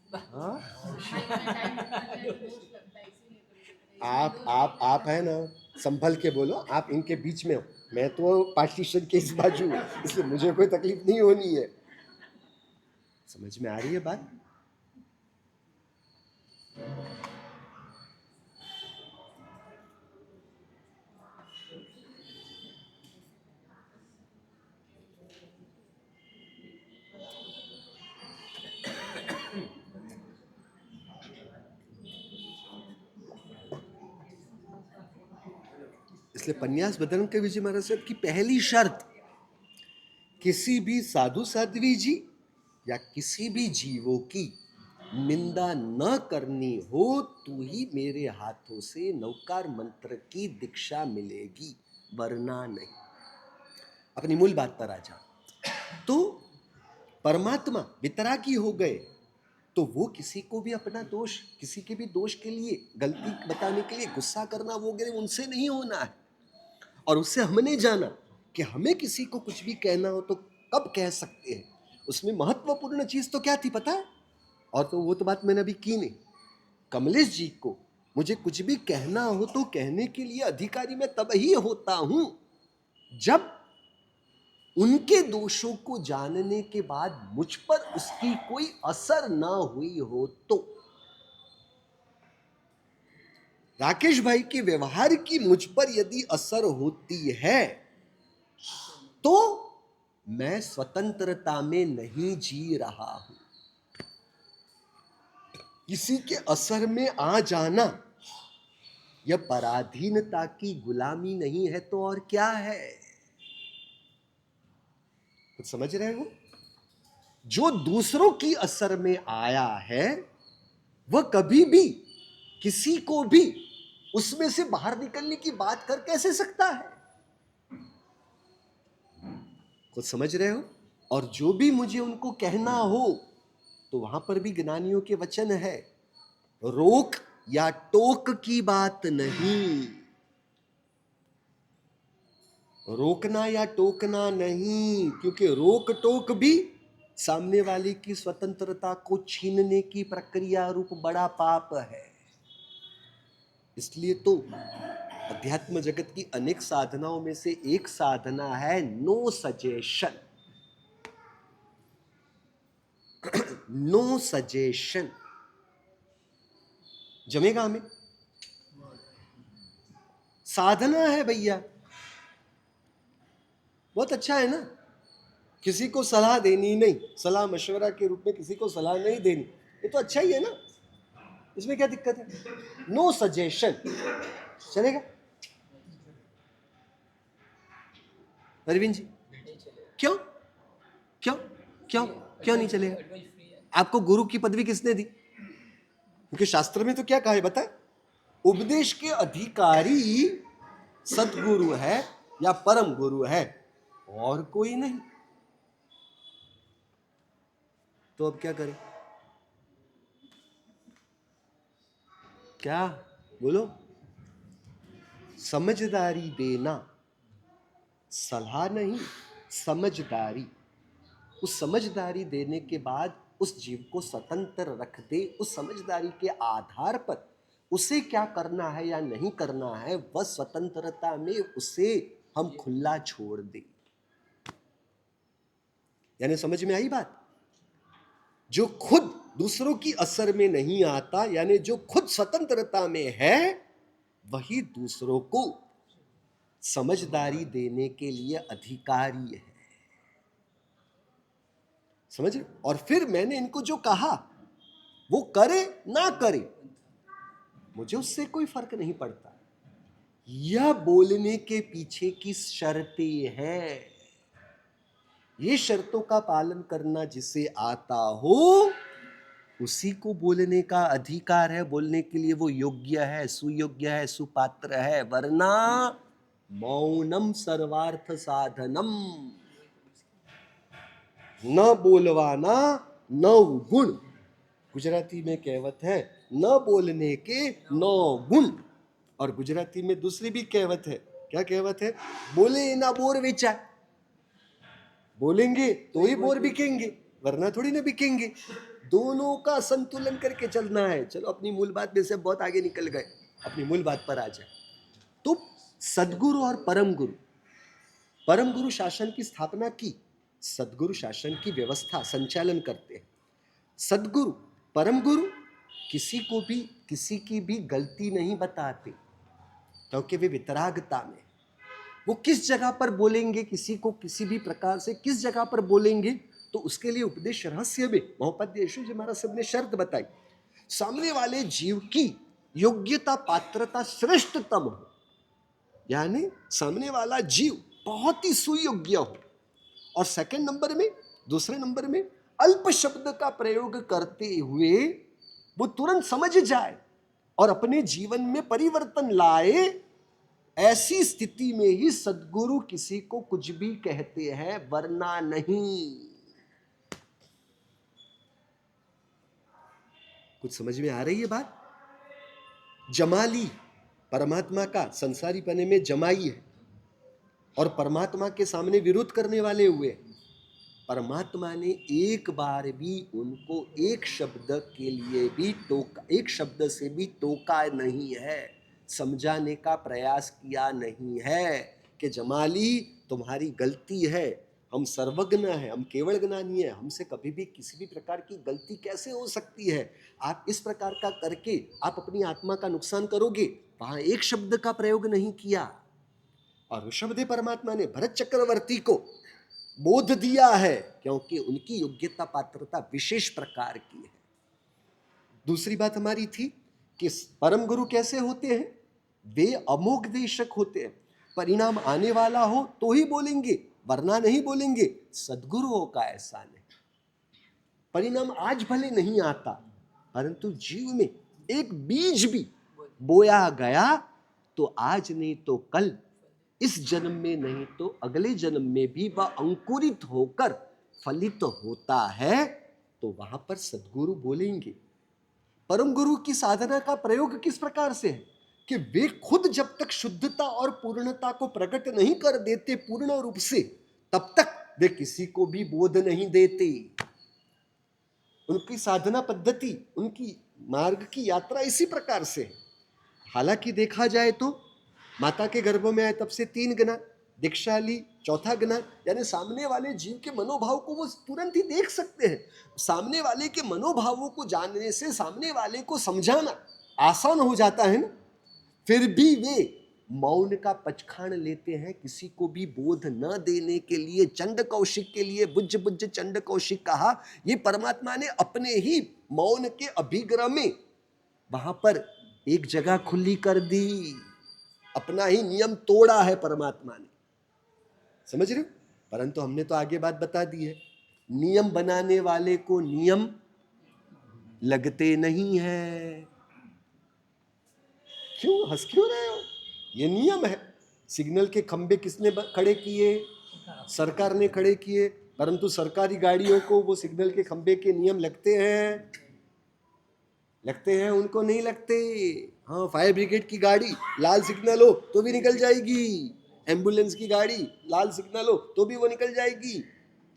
हाँ आप है ना, संभल के बोलो, आप इनके बीच में हो, मैं तो पार्टीशन के इस बाजू हूं, इसलिए मुझे कोई तकलीफ नहीं होनी है। समझ में आ रही है बात। इसलिए पन्यास बदन के विजय महाराज साहब की पहली शर्त, किसी भी साधु साध्वी जी या किसी भी जीवों की निंदा न करनी हो तो ही मेरे हाथों से नौकार मंत्र की दीक्षा मिलेगी, वरना नहीं। अपनी मूल बात पर आ जाओ। तो परमात्मा वितरागी हो गए तो वो किसी को भी अपना दोष, किसी के भी दोष के लिए, गलती बताने के लिए गुस्सा करना वगैरह उनसे नहीं होना है। और उससे हमने जाना कि हमें किसी को कुछ भी कहना हो तो कब कह सकते हैं। उसमें महत्वपूर्ण चीज तो क्या थी पता है, और तो वो तो बात मैंने अभी की नहीं। कमलेश जी को मुझे कुछ भी कहना हो तो कहने के लिए अधिकारी मैं तब ही होता हूं जब उनके दोषों को जानने के बाद मुझ पर उसकी कोई असर ना हुई हो। तो राकेश भाई के व्यवहार की मुझ पर यदि असर होती है तो मैं स्वतंत्रता में नहीं जी रहा हूं। किसी के असर में आ जाना यह पराधीनता की गुलामी नहीं है तो और क्या है। कुछ समझ रहे हो। जो दूसरों की असर में आया है वह कभी भी किसी को भी उसमें से बाहर निकलने की बात कर कैसे सकता है। कुछ समझ रहे हो। और जो भी मुझे उनको कहना हो तो वहां पर भी ज्ञानियों के वचन है, रोक या टोक की बात नहीं, रोकना या टोकना नहीं, क्योंकि रोक टोक भी सामने वाले की स्वतंत्रता को छीनने की प्रक्रिया रूप बड़ा पाप है। इसलिए तो अध्यात्म जगत की अनेक साधनाओं में से एक साधना है नो सजेशन। नो सजेशन जमेगा हमें, साधना है भैया। बहुत अच्छा है ना, किसी को सलाह देनी नहीं, सलाह मशवरा के रूप में किसी को सलाह नहीं देनी, ये तो अच्छा ही है ना। इसमें क्या दिक्कत है? नो सजेशन, चलेगा? अरविंद जी, नहीं चलेगा। क्यों क्यों क्यों क्यों नहीं चलेगा? एडवाइस फ्री है। आपको गुरु की पदवी किसने दी? क्योंकि शास्त्र में तो क्या कहा है बताए? उपदेश के अधिकारी सदगुरु है या परम गुरु है, और कोई नहीं। तो अब क्या करें? क्या बोलो? समझदारी देना, सलाह नहीं, समझदारी। उस समझदारी देने के बाद उस जीव को स्वतंत्र रख दे, उस समझदारी के आधार पर उसे क्या करना है या नहीं करना है, वह स्वतंत्रता में उसे हम खुला छोड़ दें। यानी समझ में आई बात? जो खुद दूसरों की असर में नहीं आता, यानी जो खुद स्वतंत्रता में है, वही दूसरों को समझदारी देने के लिए अधिकारी है। समझ रहे? और फिर मैंने इनको जो कहा वो करे ना करे, मुझे उससे कोई फर्क नहीं पड़ता। यह बोलने के पीछे की शर्तें हैं। ये शर्तों का पालन करना जिसे आता हो उसी को बोलने का अधिकार है। बोलने के लिए वो योग्य है, सुयोग्य है, सुपात्र है। वरना मौनम सर्वार्थ साधनम, न बोलवाना नौ गुण। गुजराती में कहावत है, न बोलने के 9 गुण। और गुजराती में दूसरी भी कहावत है। क्या कहावत है? बोले ना बोर बेचा। बोलेंगे तो ही बोर बिकेंगे, वरना थोड़ी ना बिकेंगे। दोनों का संतुलन करके चलना है। चलो अपनी मूल बात में से बहुत आगे निकल गए, अपनी मूल बात पर आ जाए। तो सदगुरु और परम गुरु, परम गुरु शासन की स्थापना की, सदगुरु शासन की व्यवस्था संचालन करते हैं। सदगुरु परम गुरु किसी को भी किसी की भी गलती नहीं बताते, क्योंकि वे वितरागता में। वो किस जगह पर बोलेंगे किसी को, किसी भी प्रकार से किस जगह पर बोलेंगे, तो उसके लिए उपदेश रहस्य में मोहम्मद यीशु जी महाराज साहब ने शर्त बताई। सामने वाले जीव की योग्यता पात्रता श्रेष्ठतम हो, यानी सामने वाला जीव बहुत ही सुयोग्य हो। और सेकंड नंबर में, दूसरे नंबर में, अल्प शब्द का प्रयोग करते हुए वो तुरंत समझ जाए और अपने जीवन में परिवर्तन लाए। ऐसी स्थिति में ही सदगुरु किसी को कुछ भी कहते हैं, वरना नहीं। कुछ समझ में आ रही है बात? जमाली परमात्मा का संसारी पने में जमाई है, और परमात्मा के सामने विरोध करने वाले हुए। परमात्मा ने एक बार भी उनको एक शब्द के लिए भी टोका, एक शब्द से भी टोका नहीं है, समझाने का प्रयास किया नहीं है कि जमाली तुम्हारी गलती है, हम सर्वज्ञ हैं, हम केवल ज्ञानी हैं, हमसे कभी भी किसी भी प्रकार की गलती कैसे हो सकती है, आप इस प्रकार का करके आप अपनी आत्मा का नुकसान करोगे। वहां एक शब्द का प्रयोग नहीं किया। और ऋषभदेव परमात्मा ने भरत चक्रवर्ती को बोध दिया है, क्योंकि उनकी योग्यता पात्रता विशेष प्रकार की है। दूसरी बात हमारी थी कि परम गुरु कैसे होते हैं? वे अमोघ देशक होते हैं। परिणाम आने वाला हो तो ही बोलेंगे, वरना नहीं बोलेंगे। सदगुरुओं का ऐसा नहीं। परिणाम आज भले नहीं आता, परंतु जीव में एक बीज भी बोया गया तो आज नहीं तो कल, इस जन्म में नहीं तो अगले जन्म में भी वह अंकुरित होकर फलित होता है। तो वहां पर सदगुरु बोलेंगे। परम गुरु की साधना का प्रयोग किस प्रकार से है कि वे खुद जब तक शुद्धता और पूर्णता को प्रकट नहीं कर देते पूर्ण रूप से, तब तक वे किसी को भी बोध नहीं देते। उनकी साधना पद्धति, उनकी मार्ग की यात्रा इसी प्रकार से है। हालांकि देखा जाए तो माता के गर्भ में आए तब से 3 गुना, दीक्षा ली 4था गुना, यानी सामने वाले जीव के मनोभाव को वो तुरंत ही देख सकते हैं। सामने वाले के मनोभावों को जानने से सामने वाले को समझाना आसान हो जाता है ना। फिर भी वे मौन का पचखाण लेते हैं, किसी को भी बोध न देने के लिए। चंड कौशिक के लिए बुज्ज बुज्ज चंड कौशिक कहा, ये परमात्मा ने अपने ही मौन के अभिग्रह में वहां पर एक जगह खुली कर दी, अपना ही नियम तोड़ा है परमात्मा ने, समझ रहे हो? परंतु हमने तो आगे बात बता दी है, नियम बनाने वाले को नियम लगते नहीं है। क्यों हंस क्यों रहे हो? ये नियम है। सिग्नल के खंबे किसने खड़े किए? सरकार ने खड़े किए, परंतु सरकारी गाड़ियों को वो सिग्नल के खंबे के नियम लगते हैं? लगते हैं? उनको नहीं लगते। हाँ, फायर ब्रिगेड की गाड़ी लाल सिग्नल हो तो भी निकल जाएगी, एम्बुलेंस की गाड़ी लाल सिग्नल हो तो भी वो निकल जाएगी,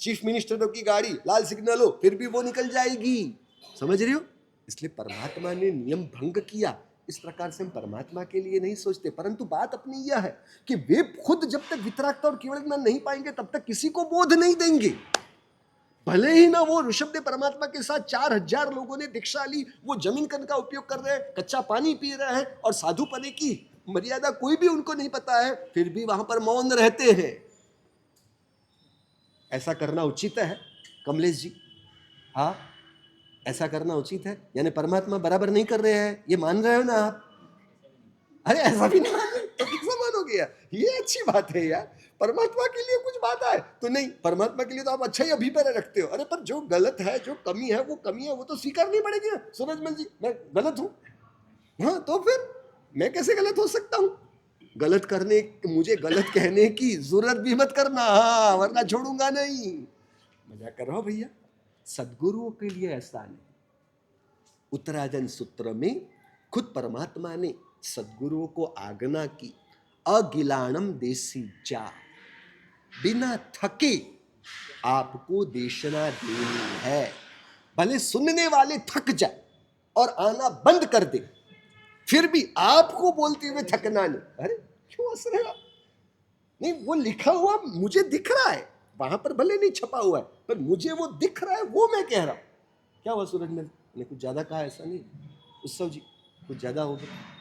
चीफ मिनिस्टरों की गाड़ी लाल सिग्नल हो फिर भी वो निकल जाएगी। समझ रहे हो? इसलिए परमात्मा ने नियम भंग किया। इस प्रकार से हम परमात्मा के लिए नहीं सोचते, परंतु बात अपनी यह है कि वे खुद जब तक वितरागता और केवल ज्ञान नहीं पाएंगे तब तक किसी को बोध नहीं देंगे। भले ही ना वो ऋषभदेव परमात्मा के साथ 4000 लोगों ने दीक्षा ली, वो जमीन कन का उपयोग कर रहे हैं, कच्चा पानी पी रहे हैं और साधु पने की मर्यादा कोई भी उनको नहीं पता है, फिर भी वहां पर मौन रहते हैं। ऐसा करना उचित है कमलेश जी? हाँ, ऐसा करना उचित है? यानी परमात्मा बराबर नहीं कर रहे हैं, ये मान रहे हो ना आप? अरे ऐसा भी नहीं मान रहे तो कैसा मानोगे यार? ये अच्छी बात है यार, परमात्मा के लिए कुछ बात है तो नहीं, परमात्मा के लिए तो आप अच्छा ही अभिप्राय रखते हो। अरे पर जो गलत है, जो कमी है, वो कमी है, वो तो स्वीकारनी पड़ेगी ना। सूरजमल जी, मैं गलत हूं, हाँ तो फिर मैं कैसे गलत हो सकता हूं? गलत करने, मुझे गलत कहने की जरूरत भी मत करना, हाँ, वरना छोड़ूंगा नहीं। मजाक कर रहा हूं भैया, सदगुरुओं के लिए ऐसा नहीं। उत्तराजन सूत्र में खुद परमात्मा ने सदगुरुओं को आज्ञा की, अगिलाणम देसी जा, बिना थके आपको देशना देनी है। भले सुनने वाले थक जाए और आना बंद कर दे, फिर भी आपको बोलते हुए थकना नहीं। अरे क्यों हंस रहे हो? नहीं, वो लिखा हुआ मुझे दिख रहा है, वहां पर भले नहीं छपा हुआ है, पर मुझे वो दिख रहा है, वो मैं कह रहा हूं। क्या हुआ सूरज में? मैंने कुछ ज्यादा कहा? ऐसा नहीं, उत्सव जी कुछ ज्यादा हो गया।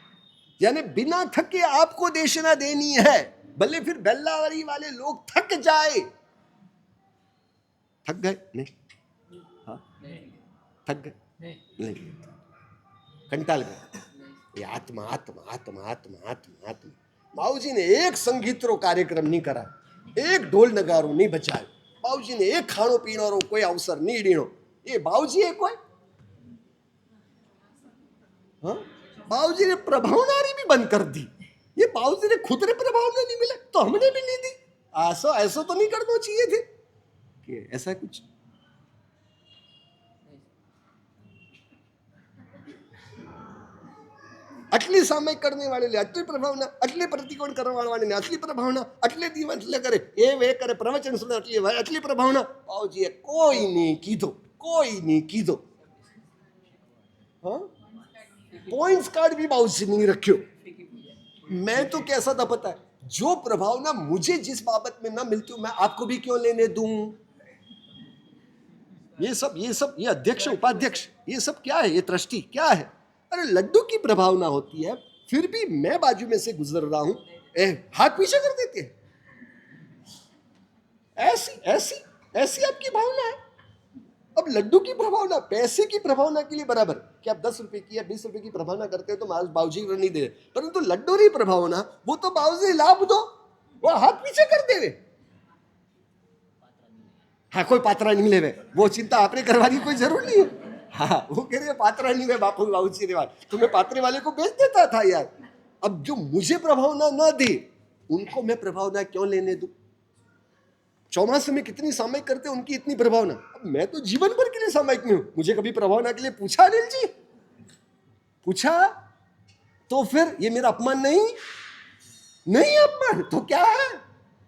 यानी बिना थके आपको देशना देनी है, भले फिर बेल्लावरी वाले लोग थक जाए। थक गए? नहीं। हाँ, थक गए? नहीं, कंटाल गए? ये आत्मा आत्मा आत्मा आत्मा आत्मा आत्मा। बाबूजी ने एक संगीतरो कार्यक्रम नहीं करा, एक ढोल नगारो नहीं बजायो, बाबूजी ने एक खाणो पीणो कोई अवसर नहीं डीणो। ये बाबूजी है कोई? हाँ, बाबूजी ने प्रभावनारी भी बंद कर दी। ये बाबूजी ने खुद ने प्रभावना नहीं मिले तो हमने भी नहीं दी। ऐसा तो नहीं करना चाहिए थे कि ऐसा कुछ। આટલી સામે કરને વાળે આટલી પ્રભાવના, આટલી પ્રતિકોણ કરવા વાળાને આટલી પ્રભાવના, આટલે દિવસ એટલે કરે એ વે કરે પ્રવચન સુને આટલી પ્રભાવના। બાવજીએ કોઈ નહીં કીધો, કોઈ નહીં કીધો। हाँ, पॉइंट्स कार्ड भी बाबूजी नहीं रखियो। मैं तो कैसा था पता है, जो प्रभावना मुझे जिस बाबत में ना मिलती हो मैं आपको भी क्यों लेने दूं? ये सब ये अध्यक्ष उपाध्यक्ष ये सब क्या है? ये ट्रस्टी क्या है? अरे लड्डू की प्रभावना होती है, फिर भी मैं बाजू में से गुजर रहा हूं, हाथ पीछे कर देते हैं। ऐसी ऐसी ऐसी आपकी भावना है। अब लड्डू की प्रभावना पैसे की प्रभावना के लिए बराबर कि आप 10 रुपए की या 20 रुपए की प्रभावना करते हो तो बाबूजी को नहीं दे रहे, परंतु लड्डू की प्रभावना वो तो बाबूजी लाभ दो, वो हाथ पीछे कर दे। हाँ, कोई पात्रा नहीं लेवे, वो चिंता आपने करवाने की कोई जरूर नहीं है। हाँ, वो कह रहे पात्रा नहीं है बापू बाबूजी ने बात, तो मैं पात्रे वाले को बेच देता था यार। अब जो मुझे प्रभावना ना दे उनको मैं प्रभावना क्यों लेने दूं? चौमासे में कितनी सामयिक करते उनकी इतनी प्रभावना, अब मैं तो जीवन भर के लिए सामयिक में हूं, मुझे कभी प्रभावना के लिए पूछा अनिल जी? पूछा तो फिर ये मेरा अपमान नहीं? नहीं अपमान तो क्या है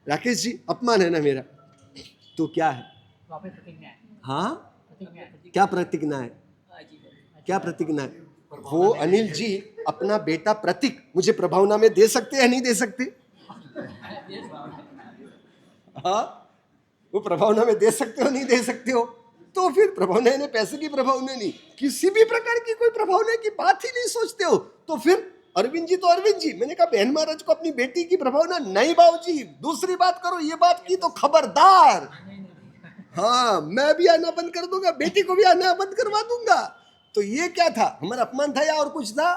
राकेश जी? अपमान है ना मेरा तो क्या है? हाँ, क्या प्रतिज्ञा है? क्या प्रतिज्ञा है? वो अनिल जी अपना बेटा प्रतीक मुझे प्रभावना में दे सकते हैं नहीं दे सकते? हाँ, वो प्रभावना में दे सकते हो नहीं दे सकते हो? तो फिर प्रभावना ने पैसे की प्रभावना नहीं, किसी भी प्रकार की कोई प्रभावना की बात ही नहीं सोचते हो। तो फिर अरविंद जी तो अरविंद जी, मैंने कहा बहन महाराज को अपनी बेटी की प्रभावना नहीं बाबूजी दूसरी बात करो, ये बात की तो खबरदार। हाँ, मैं भी आना बंद कर दूंगा, बेटी को भी आना बंद करवा दूंगा। तो ये क्या था, हमारा अपमान था या और कुछ था?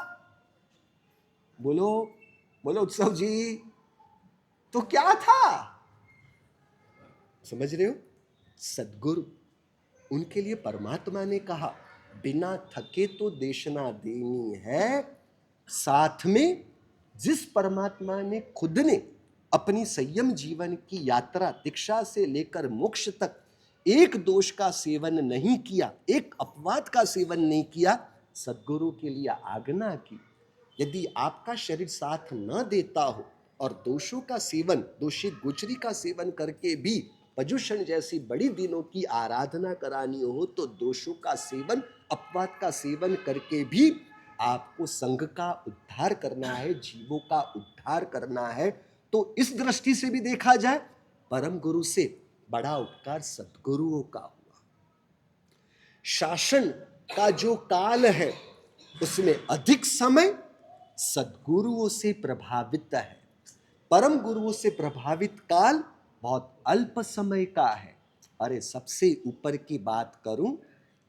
बोलो बोलो उत्सव जी, तो क्या था? समझ रहे हो? सद्गुरु, उनके लिए परमात्मा ने कहा बिना थके तो देशना देनी है। साथ में जिस परमात्मा ने खुद ने अपनी संयम जीवन की यात्रा दीक्षा से लेकर मोक्ष तक एक दोष का सेवन नहीं किया, एक अपवाद का सेवन नहीं किया, सद्गुरु के लिए आज्ञा की यदि आपका शरीर साथ न देता हो और दोषों का सेवन, दोषित गोचरी का सेवन करके भी पजुषण जैसी बड़ी दिनों की आराधना करानी हो तो दोषों का सेवन, अपवाद का सेवन करके भी आपको संघ का उद्धार करना है, जीवों का उद्धार करना है। तो इस दृष्टि से भी देखा जाए, परम गुरु से बड़ा उपकार सद्गुरुओं का हुआ। शासन का जो काल है उसमें अधिक समय सद्गुरुओं से प्रभावित है, परम गुरुओं से प्रभावित काल बहुत अल्प समय का है। अरे सबसे ऊपर की बात करूं,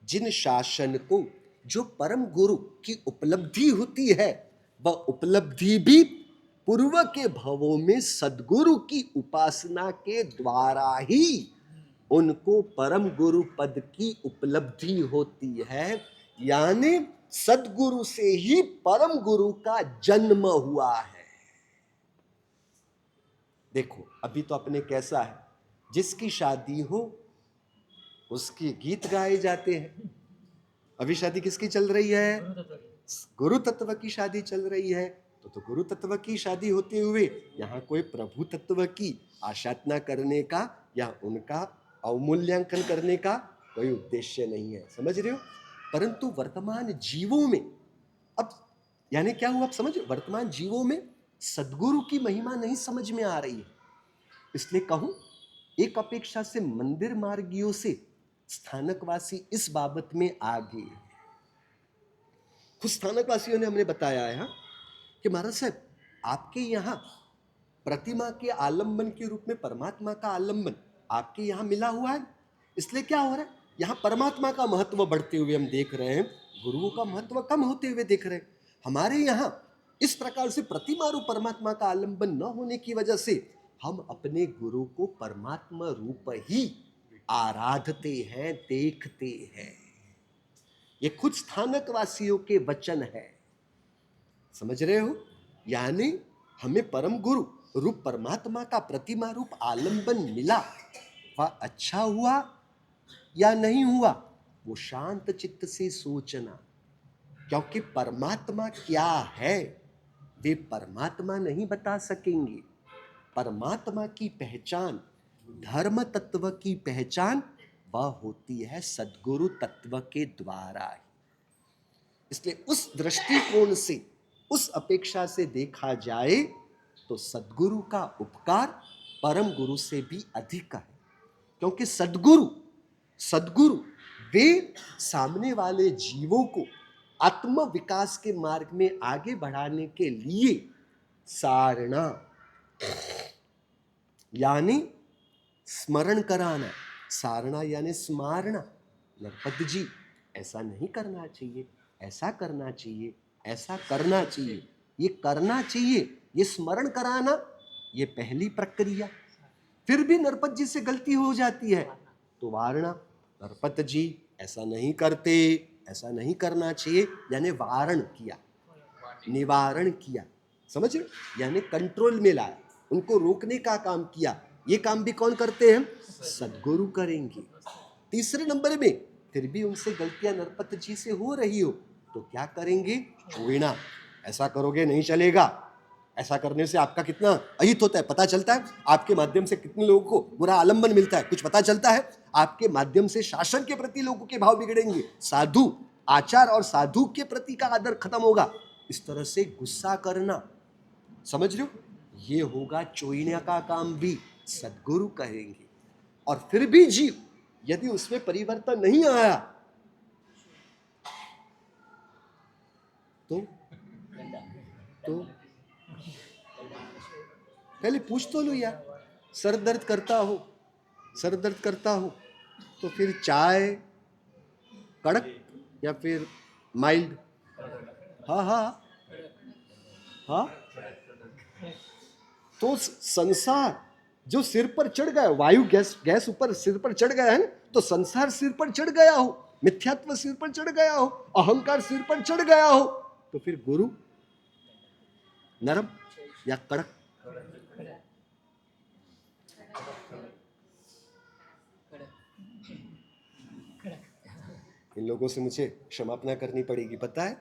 जिन शासन को जो परम गुरु की उपलब्धि होती है, वह उपलब्धि भी पूर्व के भवों में सद्गुरु की उपासना के द्वारा ही उनको परम गुरु पद की उपलब्धि होती है। यानी सद्गुरु से ही परम गुरु का जन्म हुआ है। देखो अभी तो अपने कैसा है, जिसकी शादी हो उसके गीत गाए जाते हैं। अभी शादी किसकी चल रही है? गुरु तत्व की शादी चल रही है। तो गुरु तत्व की शादी होते हुए यहाँ कोई प्रभु तत्व की आशातना करने का या उनका अवमूल्यांकन करने का कोई उद्देश्य नहीं है, समझ रहे हो? परंतु वर्तमान जीवों में अब यानी क्या हुआ, आप समझ, वर्तमान जीवों में सद्गुरु की महिमा नहीं समझ में आ रही है। इसलिए कहूं, एक अपेक्षा से मंदिर मार्गियों से स्थानकवासी इस बाबत में आगे। कुछ स्थानकवासियों ने हमने बताया है कि महाराज साहब, आपके यहाँ प्रतिमा के आलंबन के रूप में परमात्मा का आलंबन आपके यहाँ मिला हुआ है, इसलिए क्या हो रहा है, यहाँ परमात्मा का महत्व बढ़ते हुए हम देख रहे हैं, गुरुओं का महत्व कम होते हुए देख रहे हैं। हमारे यहाँ इस प्रकार से प्रतिमा रूप परमात्मा का आलंबन न होने की वजह से हम अपने गुरु को परमात्मा रूप ही आराधते हैं, देखते हैं। ये कुछ स्थानक वासियों के वचन है, समझ रहे हो? यानी हमें परम गुरु रूप परमात्मा का प्रतिमा रूप आलंबन मिला, वह अच्छा हुआ या नहीं हुआ, वो शांत चित्त से सोचना। क्योंकि परमात्मा क्या है वे परमात्मा नहीं बता सकेंगे। परमात्मा की पहचान, धर्म तत्व की पहचान वह होती है सद्गुरु तत्व के द्वारा ही। इसलिए उस दृष्टिकोण से, उस अपेक्षा से देखा जाए तो सद्गुरु का उपकार परम गुरु से भी अधिक है। क्योंकि सद्गुरु वे सामने वाले जीवों को आत्म विकास के मार्ग में आगे बढ़ाने के लिए सारणा यानी स्मरण कराना, सारणा यानी स्मारणा, नरपत जी ऐसा नहीं करना चाहिए, ऐसा करना चाहिए, ऐसा करना चाहिए, ये करना चाहिए, ये स्मरण कराना, ये पहली प्रक्रिया। फिर भी नरपत जी से गलती हो जाती है तो वारणा, नरपत जी ऐसा नहीं करते, ऐसा नहीं करना चाहिए, यानी वारण किया, निवारण किया, समझ रहे? यानी कंट्रोल में लाया, उनको रोकने का काम किया। ये काम भी कौन करते हैं? सद्गुरु करेंगे। तीसरे नंबर में फिर भी उनसे गलतियां नरपत जी से हो रही हो तो क्या करेंगे? चूड़ना, ऐसा करोगे नहीं चलेगा, ऐसा करने से आपका कितना अहित होता है पता चलता है, आपके माध्यम से कितने लोगों को बुरा आलंबन मिलता है कुछ पता चलता है, आपके माध्यम से शासन के प्रति लोगों के भाव बिगड़ेंगे, साधु आचार और साधु के प्रति का आदर खत्म होगा। इस तरह से गुस्सा करना, समझ रहे हो, ये होगा चोइना का काम भी सद्गुरु कहेंगे। और फिर भी जीव यदि उसमें परिवर्तन नहीं आया तो पहले पूछ तो लो यार, सर दर्द करता हो तो फिर चाय कड़क या फिर माइल्ड, हाँ हाँ हाँ। तो संसार जो सिर पर चढ़ गया, वायु गैस गैस ऊपर सिर पर चढ़ गया है ना, तो संसार सिर पर चढ़ गया हो, मिथ्यात्व सिर पर चढ़ गया हो, अहंकार सिर पर चढ़ गया हो, तो फिर गुरु नरम या कड़क? इन लोगों से मुझे क्षमापना करनी पड़ेगी, पता है,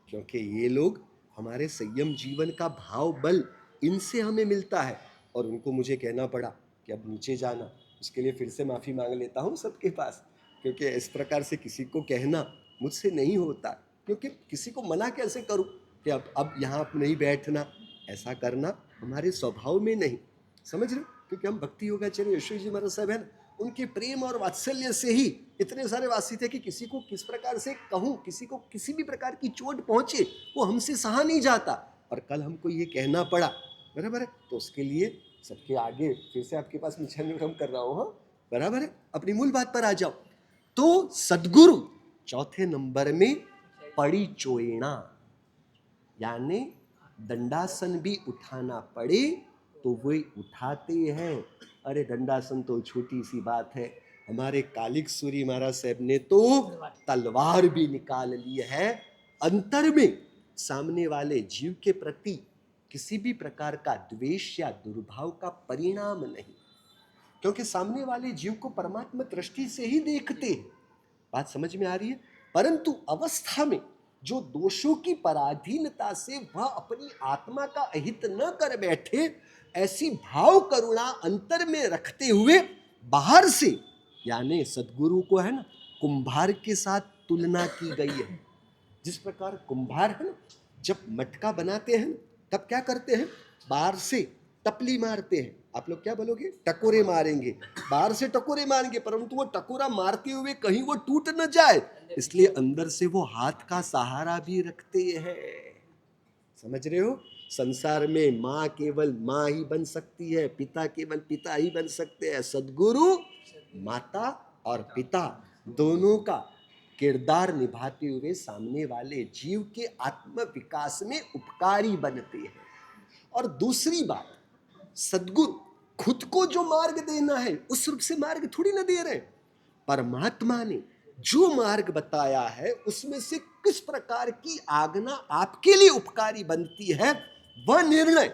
क्योंकि ये लोग हमारे संयम जीवन का भाव बल इनसे हमें मिलता है, और उनको मुझे कहना पड़ा कि अब नीचे जाना। उसके लिए फिर से माफ़ी मांग लेता हूँ सबके पास, क्योंकि इस प्रकार से किसी को कहना मुझसे नहीं होता, क्योंकि किसी को मना कैसे करूँ कि अब यहाँ नहीं बैठना, ऐसा करना हमारे स्वभाव में नहीं, समझ रहे हो? क्योंकि हम भक्ति योगाचार्य यशोई जी महाराज साहब है ना, उनके प्रेम और वात्सल्य से ही इतने सारे वासी थे कि किसी को किस प्रकार से कहूँ, किसी को किसी भी प्रकार की चोट पहुंचे वो हमसे सहा नहीं जाता, और कल हमको ये कहना पड़ा, बराबर है, तो उसके लिए सबके आगे फिर से आपके पास निछान कर रहा हूँ, हाँ बराबर है। अपनी मूल बात पर आ जाओ। तो सदगुरु चौथे नंबर में पड़ी चोएना, यानी दंडासन भी उठाना पड़े तो वे उठाते हैं। अरे दंडासन तो छोटी सी बात है, हमारे कालिक सूरी महाराज साहब ने तो तलवार भी निकाल ली है। अंतर में सामने वाले जीव के प्रति किसी भी प्रकार का द्वेष या दुर्भाव का परिणाम नहीं, क्योंकि सामने वाले जीव को परमात्मा दृष्टि से ही देखते हैं। बात समझ में आ रही है? परंतु अवस्था में जो दोषों की पराधीनता से वह अपनी आत्मा का अहित न कर बैठे, ऐसी भाव करुणा अंतर में रखते हुए बाहर से, यानी सदगुरु को है ना कुंभार के साथ तुलना की गई है। जिस प्रकार कुंभार है ना, जब मटका बनाते हैं तब क्या करते हैं, बाहर से टपली मारते हैं। आप लोग क्या बोलोगे? टकोरे मारेंगे, बाहर से टकोरे मारेंगे, परंतु वो टकोरा मारते हुए कहीं वो टूट न जाए, इसलिए अंदर से वो हाथ का सहारा भी रखते हैं। समझ रहे हो? संसार में माँ केवल माँ ही बन सकती है, पिता केवल पिता ही बन सकते हैं। सदगुरु माता और पिता दोनों का किरदार निभाते हुए सामने वाले जीव के आत्म विकास में उपकारी बनते हैं। और दूसरी बात, सदगुरु खुद को जो मार्ग देना है उस रूप से मार्ग थोड़ी ना दे रहे, परमात्मा ने जो मार्ग बताया है उसमें से किस प्रकार की आज्ञा आपके लिए उपकारी बनती है वह निर्णय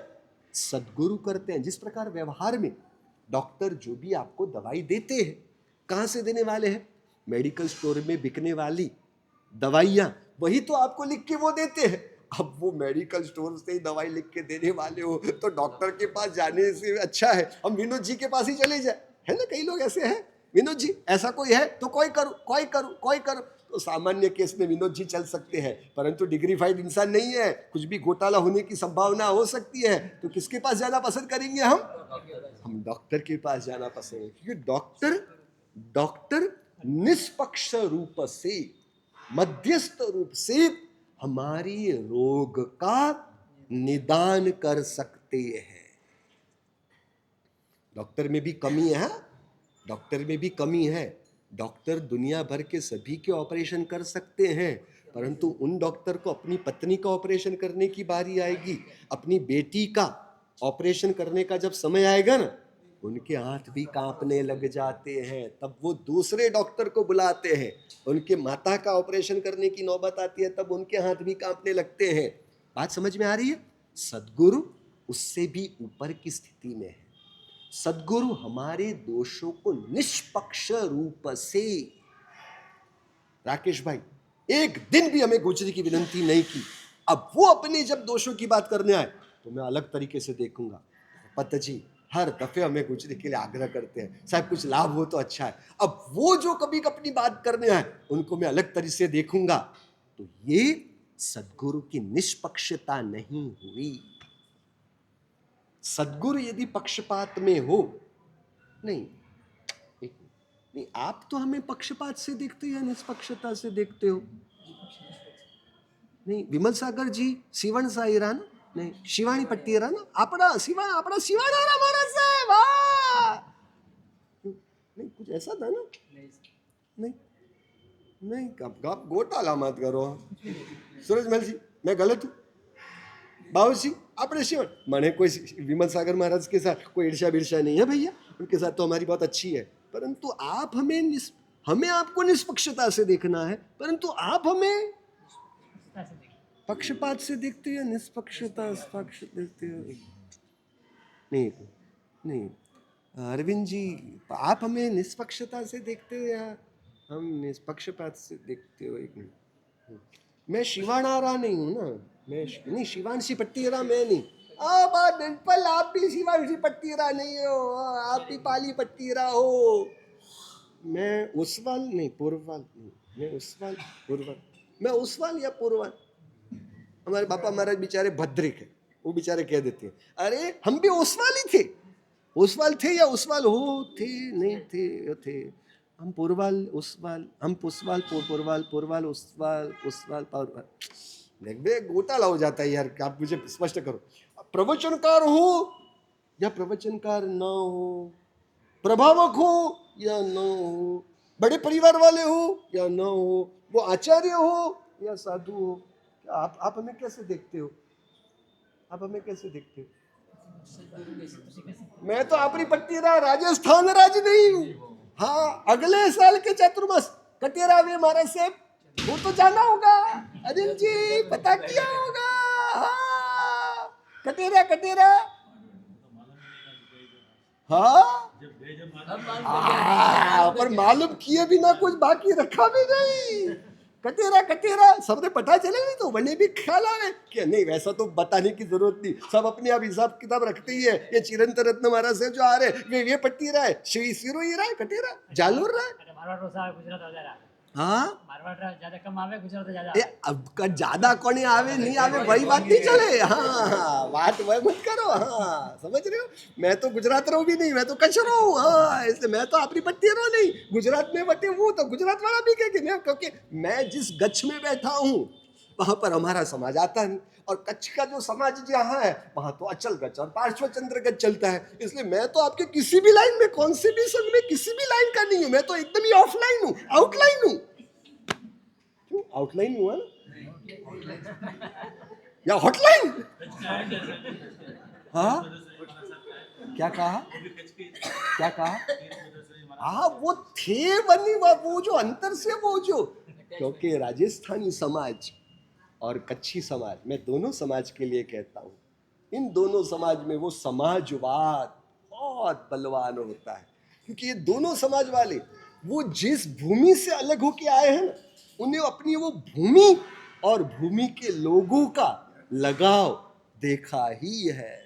सदगुरु करते हैं। जिस प्रकार व्यवहार में डॉक्टर जो भी आपको दवाई देते हैं, कहां से देने वाले हैं? मेडिकल स्टोर में बिकने वाली दवाइयां, वही तो आपको लिख के वो देते हैं। अब वो मेडिकल स्टोर से ही दवाई लिख के देने वाले हो तो डॉक्टर के पास जाने से अच्छा है हम विनोद जी के पास ही चले जाए, है ना? कई लोग ऐसे हैं, विनोद जी ऐसा कोई है तो कोई करो। तो सामान्य केस में विनोद जी चल सकते हैं, परंतु डिग्रीफाइड इंसान नहीं है, कुछ भी घोटाला होने की संभावना हो सकती है, तो किसके पास जाना पसंद करेंगे? हम डॉक्टर के पास जाना पसंद है, क्योंकि डॉक्टर निष्पक्ष रूप से, मध्यस्थ रूप से हमारी रोग का निदान कर सकते हैं। डॉक्टर में भी कमी है, डॉक्टर में भी कमी है। डॉक्टर दुनिया भर के सभी के ऑपरेशन कर सकते हैं, परंतु उन डॉक्टर को अपनी पत्नी का ऑपरेशन करने की बारी आएगी, अपनी बेटी का ऑपरेशन करने का जब समय आएगा ना, उनके हाथ भी कांपने लग जाते हैं, तब वो दूसरे डॉक्टर को बुलाते हैं। उनके माता का ऑपरेशन करने की नौबत आती है, तब उनके हाथ भी कांपने लगते हैं। बात समझ में आ रही है? सदगुरु उससे भी ऊपर की स्थिति में है। सदगुरु हमारे दोषों को निष्पक्ष रूप से, राकेश भाई एक दिन भी हमें गुजरी की विनंती नहीं की, अब वो अपने जब दोषों की बात करने आए तो मैं अलग तरीके से देखूंगा। पत जी हर दफे हमें गुजरी के लिए आग्रह करते हैं, साहब कुछ लाभ हो तो अच्छा है, अब वो जो कभी अपनी बात करने आए उनको मैं अलग तरीके से देखूंगा। तो ये सदगुरु की निष्पक्षता नहीं हुई। सदगुरु यदि पक्षपात में हो, नहीं नहीं, आप तो हमें पक्षपात से देखते हो या निष्पक्षता से देखते हो? नहीं, विमल सागर जी शिवण साईरा ना, नहीं शिवाणी पट्टीरा ना, आपड़ा शिवाणारा महाराज साहेब, नहीं कुछ ऐसा था ना? नहीं नहीं, आप ગોટાલા મત કરો. સુરજમલજી, मैं गलत हूँ? बाबूजी, आपने शिव मैंने कोई विमल सागर महाराज के साथ कोई ईर्ष्या बिर्ष्या नहीं है भैया, उनके साथ तो हमारी बहुत अच्छी है. परंतु आप हमें आपको निष्पक्षता से देखना है, परंतु आप हमें ऐसे देखिए। पक्षपात से देखते हो, निष्पक्षता पक्ष देखते हो. नहीं नहीं, अरविंद जी, आप हमें निष्पक्षता से देखते हो या हम निष्पक्षपात से देखते हो? एक मिनट, मैं शिवानारा नहीं हूँ ना, मैं नहीं, शिवांशी पट्टीरा मैं नहीं. बात डिम्पल, आप भी शिवांशी पट्टीरा नहीं हो, आप भी पाली पट्टीरा हो. मैं उस्वाल नहीं, पूर्वाल नहीं, मैं उस्वाल पूर्वाल, मैं उस्वाल या पूर्वाल. हमारे बापा महाराज बेचारे भद्रिक है, वो बेचारे कह देते हैं अरे हम भी ओसवाल ही थे. ओसवाल थे या ओसवाल हो थे? नहीं थे. हम पूर्वाल ओसवाल, हम पुसवाल पूर्वाल, पूर्वाल ओसवाल, ओसवाल पूर्वाल. देख बे, घोटाला हो जाता है यार. आप मुझे स्पष्ट करो, प्रवचनकार हो या प्रवचनकार न हो, प्रभावक हो या न हो, बड़े परिवार वाले हो या न हो, वो आचार्य हो या साधु हो, आप हमें कैसे देखते हो? आप हमें कैसे देखते हो? मैं तो अपनी पट्टीरा राजस्थान राज नहीं हूँ. हाँ, अगले साल के चतुर्मास कटेरा में महाराज से वो तो जाना होगा. अनिल जी, पता किया होगा. हाँ, कटेरा. हाँ, पर मालूम किए बिना कुछ बाकी रखा भी नहीं. कटेरा सबने पता चले नहीं तो बने भी ख्याल आवे कि नहीं, वैसा तो बताने की जरूरत नहीं, सब अपने आप हिसाब किताब रखते ही है. ये चिरंत रत्न महाराज से जो आ रहे वे पट्टीरा है, सिरो ही रहा है, कटेरा जालूर रहा है. मारवाड़ रोसा गुजरात आ जा रहा है. हाँ, मारवाड़ ज्यादा कम आवे, गुजरात ज्यादा ए अब का ज्यादा कोने आवे नहीं आवे वही बात नहीं चले. हाँ, बात वह मत करो. हाँ, समझ रहे हो, मैं तो गुजरात रहूं भी नहीं, मैं तो कच्छ रहूं. हाँ, इसलिए मैं तो अपनी पट्टी रहूं नहीं, गुजरात में बटे हूँ तो गुजरात वाला भी कहेंगे मैं, क्योंकि मैं जिस गच्छ में बैठा हूँ वहां पर हमारा समाज आता नहीं, और कच्छ का जो समाज जहाँ है वहां तो अचल गच्छ और पार्श्व चंद्र गच्छ चलता है. इसलिए मैं तो आपके किसी भी लाइन में, कौन सी भी संघ में किसी भी लाइन का नहीं हूँ. मैं तो एकदम ही ऑफलाइन हूँ, आउटलाइन हूँ. आउटलाइन हुआ ना या हॉटलाइन? हाँ, क्या कहा? हाँ, वो थे बनी, वो जो अंतर से वो जो, क्योंकि राजस्थानी समाज और कच्छी समाज, मैं दोनों समाज के लिए कहता हूँ, इन दोनों समाज में वो समाजवाद बहुत बलवान होता है. क्योंकि ये दोनों समाज वाले वो जिस भूमि से अलग होके आए हैं ना, उन्हें अपनी वो भूमि और भूमि के लोगों का लगाव देखा ही है.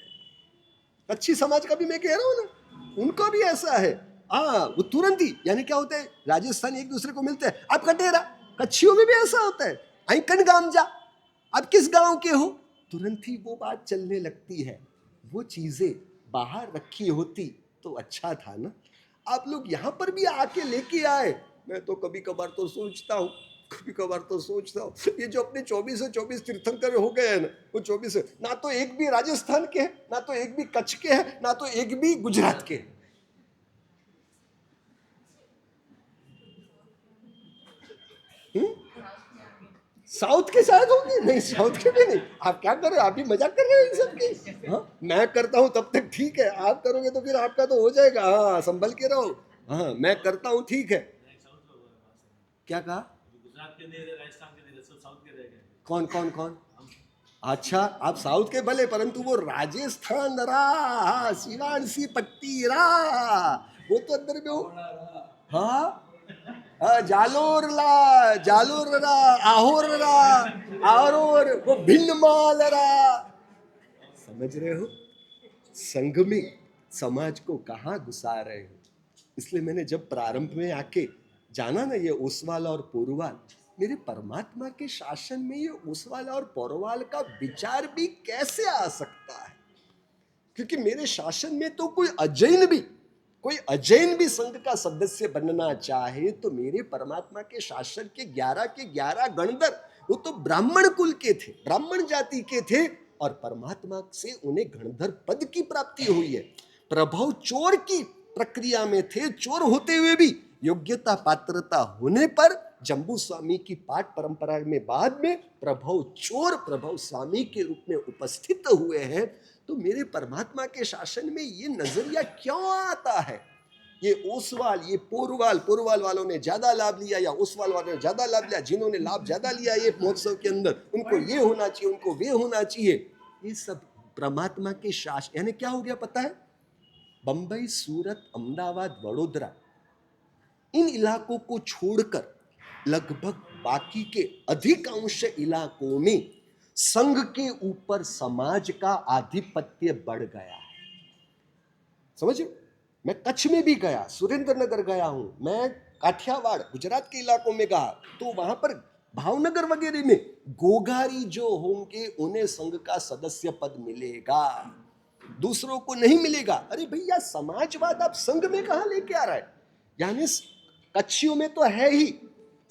कच्छी समाज का भी मैं कह रहा हूँ ना, उनका भी ऐसा है. हाँ, वो तुरंत ही, यानी क्या होता है, राजस्थानी एक दूसरे को मिलते हैं, आप कटेरा, कच्छियों में भी ऐसा होता है, आई कन गांव जा, आप किस गांव के हो, तुरंत ही वो बात चलने लगती है. वो चीजें बाहर रखी होती तो अच्छा था ना. आप लोग यहाँ पर भी आके लेके आए. मैं तो कभी कभार तो सोचता हूँ, ये जो अपने 24 तीर्थंकर हो गए हैं ना, वो 24 ना तो एक भी राजस्थान के हैं, ना तो एक भी कच्छ के हैं, ना तो एक भी गुजरात के हैं. साउथ के शायद होंगे, नहीं साउथ के भी नहीं. आप क्या कर रहे हो, आप भी मजाक कर रहे हो इन सबकी. हाँ, मैं करता हूँ तब तक ठीक है, आप करोगे तो फिर आपका तो हो जाएगा. हाँ, संभल के रहो. हाँ, मैं करता हूँ ठीक है. क्या कहा? गुजरात के नहीं, राजस्थान के नहीं, सब साउथ के रह गए. कौन? अच्छा, आप साउथ के भले, परंतु वो राजस्थान रहा, शिवांशी पट्टी रहा, वो तो अंदर में हो. हाँ, जालोर रा, आहोर वो भिन्न माल रा. समझ रहे हो, संघ में समाज को कहाँ घुसा रहे हो. इसलिए मैंने जब प्रारंभ में आके जाना ना, ये ओसवाल और पोरवाल, मेरे परमात्मा के शासन में ये ओसवाल और पोरवाल का विचार भी कैसे आ सकता है. क्योंकि मेरे शासन में तो कोई अजैन भी संघ का सदस्य बनना चाहे तो मेरे परमात्मा के शासन के 11 गणधर, वो तो ब्राह्मण कुल के थे, ब्राह्मण जाति के थे, और परमात्मा से उन्हें गणधर पद की प्राप्ति हुई है. प्रभव चोर की प्रक्रिया में थे, चोर होते हुए भी योग्यता पात्रता होने पर जम्बू स्वामी की पाठ परंपरा में बाद में प्रभव चोर प्रभव स्वामी के रूप में उपस्थित हुए हैं, तो मेरे परमात्मा के शासन में ये नजरिया क्यों आता है? ये ओसवाल, ये पोरवाल वालों ने ज्यादा लाभ लिया या ओसवाल वालों ने ज्यादा लाभ लिया, जिन्होंने लाभ ज्यादा लिया ये महोत्सव के अंदर, उनको ये होना चाहिए, उनको वे होना चाहिए, ये सब परमात्मा के शासन। यानी क्या हो गया पता है? बंबई, सूरत, अहमदाबाद, वडोदरा, इन इलाकों को छोड़कर लगभग बाकी के अधिकांश इलाकों में संघ के ऊपर समाज का आधिपत्य बढ़ गया है। समझो, मैं कच्छ में भी गया, सुरेंद्रनगर गया हूं, मैं काठियावाड़ गुजरात के इलाकों में गया, तो वहां पर भावनगर वगैरह में गोगारी जो होंगे उन्हें संघ का सदस्य पद मिलेगा, दूसरों को नहीं मिलेगा। अरे भैया, समाजवाद आप संघ में कहां लेके आ रहा है? यानी कच्छियों में तो है ही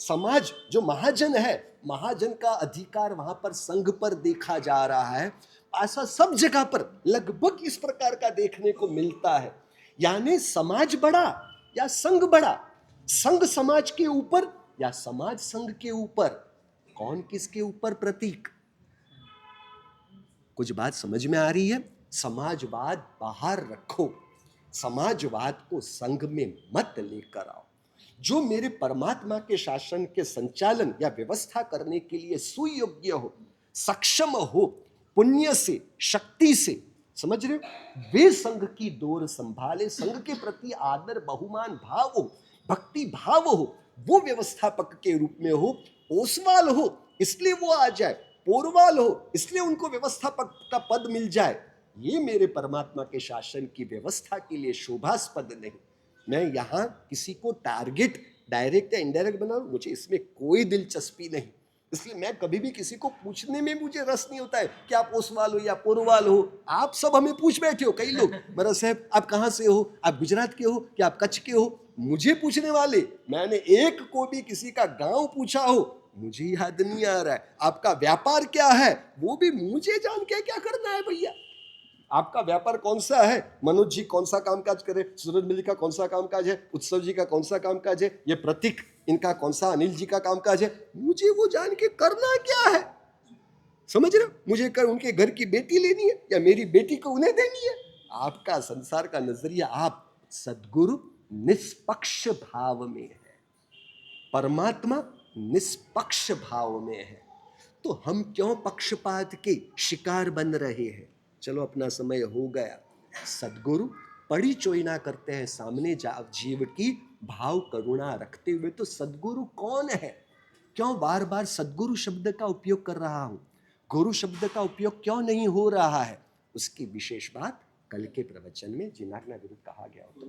समाज, जो महाजन है, महाजन का अधिकार वहां पर संघ पर देखा जा रहा है। ऐसा सब जगह पर लगभग इस प्रकार का देखने को मिलता है। यानी समाज बड़ा या संघ बड़ा, संघ समाज के ऊपर या समाज संघ के ऊपर, कौन किसके ऊपर प्रतीक? कुछ बात समझ में आ रही है? समाजवाद बाहर रखो, समाजवाद को संघ में मत लेकर आओ। जो मेरे परमात्मा के शासन के संचालन या व्यवस्था करने के लिए सुयोग्य हो, सक्षम हो, पुण्य से, शक्ति से, समझ रहे हो, वे संघ की डोर संभाले, संघ के प्रति आदर बहुमान भाव हो, भक्ति भाव हो, वो व्यवस्थापक के रूप में हो। ओसवाल हो इसलिए वो आ जाए, पोरवाल हो इसलिए उनको व्यवस्थापक का पद मिल जाए, ये मेरे परमात्मा के शासन की व्यवस्था के लिए शोभास्पद नहीं। मैं यहाँ किसी को टारगेट डायरेक्ट या इनडायरेक्ट बना लूं, मुझे इसमें कोई दिलचस्पी नहीं। इसलिए मैं कभी भी किसी को पूछने में मुझे रस नहीं होता है कि आप ओसवाल हो या पोरवाल हो। आप सब हमें पूछ बैठे हो, कई लोग, मरा साहब आप कहाँ से हो, आप गुजरात के हो कि आप कच्छ के हो? मुझे पूछने वाले, मैंने एक को भी किसी का गांव पूछा हो मुझे याद नहीं आ रहा है। आपका व्यापार क्या है वो भी मुझे जान के क्या करना है भैया? आपका व्यापार कौन सा है? मनोज जी कौन सा कामकाज करे, सूरज मिल का कौन सा कामकाज है, उत्सव जी का कौन सा कामकाज है, ये प्रतीक इनका कौन सा, अनिल जी का कामकाज है, मुझे वो जान के करना क्या है? समझ रहे हो? मुझे कर उनके घर की बेटी लेनी है या मेरी बेटी को उन्हें देनी है? आपका संसार का नजरिया, आप सद्गुरु निष्पक्ष भाव में है, परमात्मा निष्पक्ष भाव में है, तो हम क्यों पक्षपात के शिकार बन रहे हैं? चलो अपना समय हो गया। सद्गुरु पड़ी चोइना करते हैं सामने जीव की भाव करुणा रखते हुए। तो सद्गुरु कौन है? क्यों बार बार सद्गुरु शब्द का उपयोग कर रहा हूं, गुरु शब्द का उपयोग क्यों नहीं हो रहा है? उसकी विशेष बात कल के प्रवचन में जिनाग्ना विरुद्ध कहा गया हो तो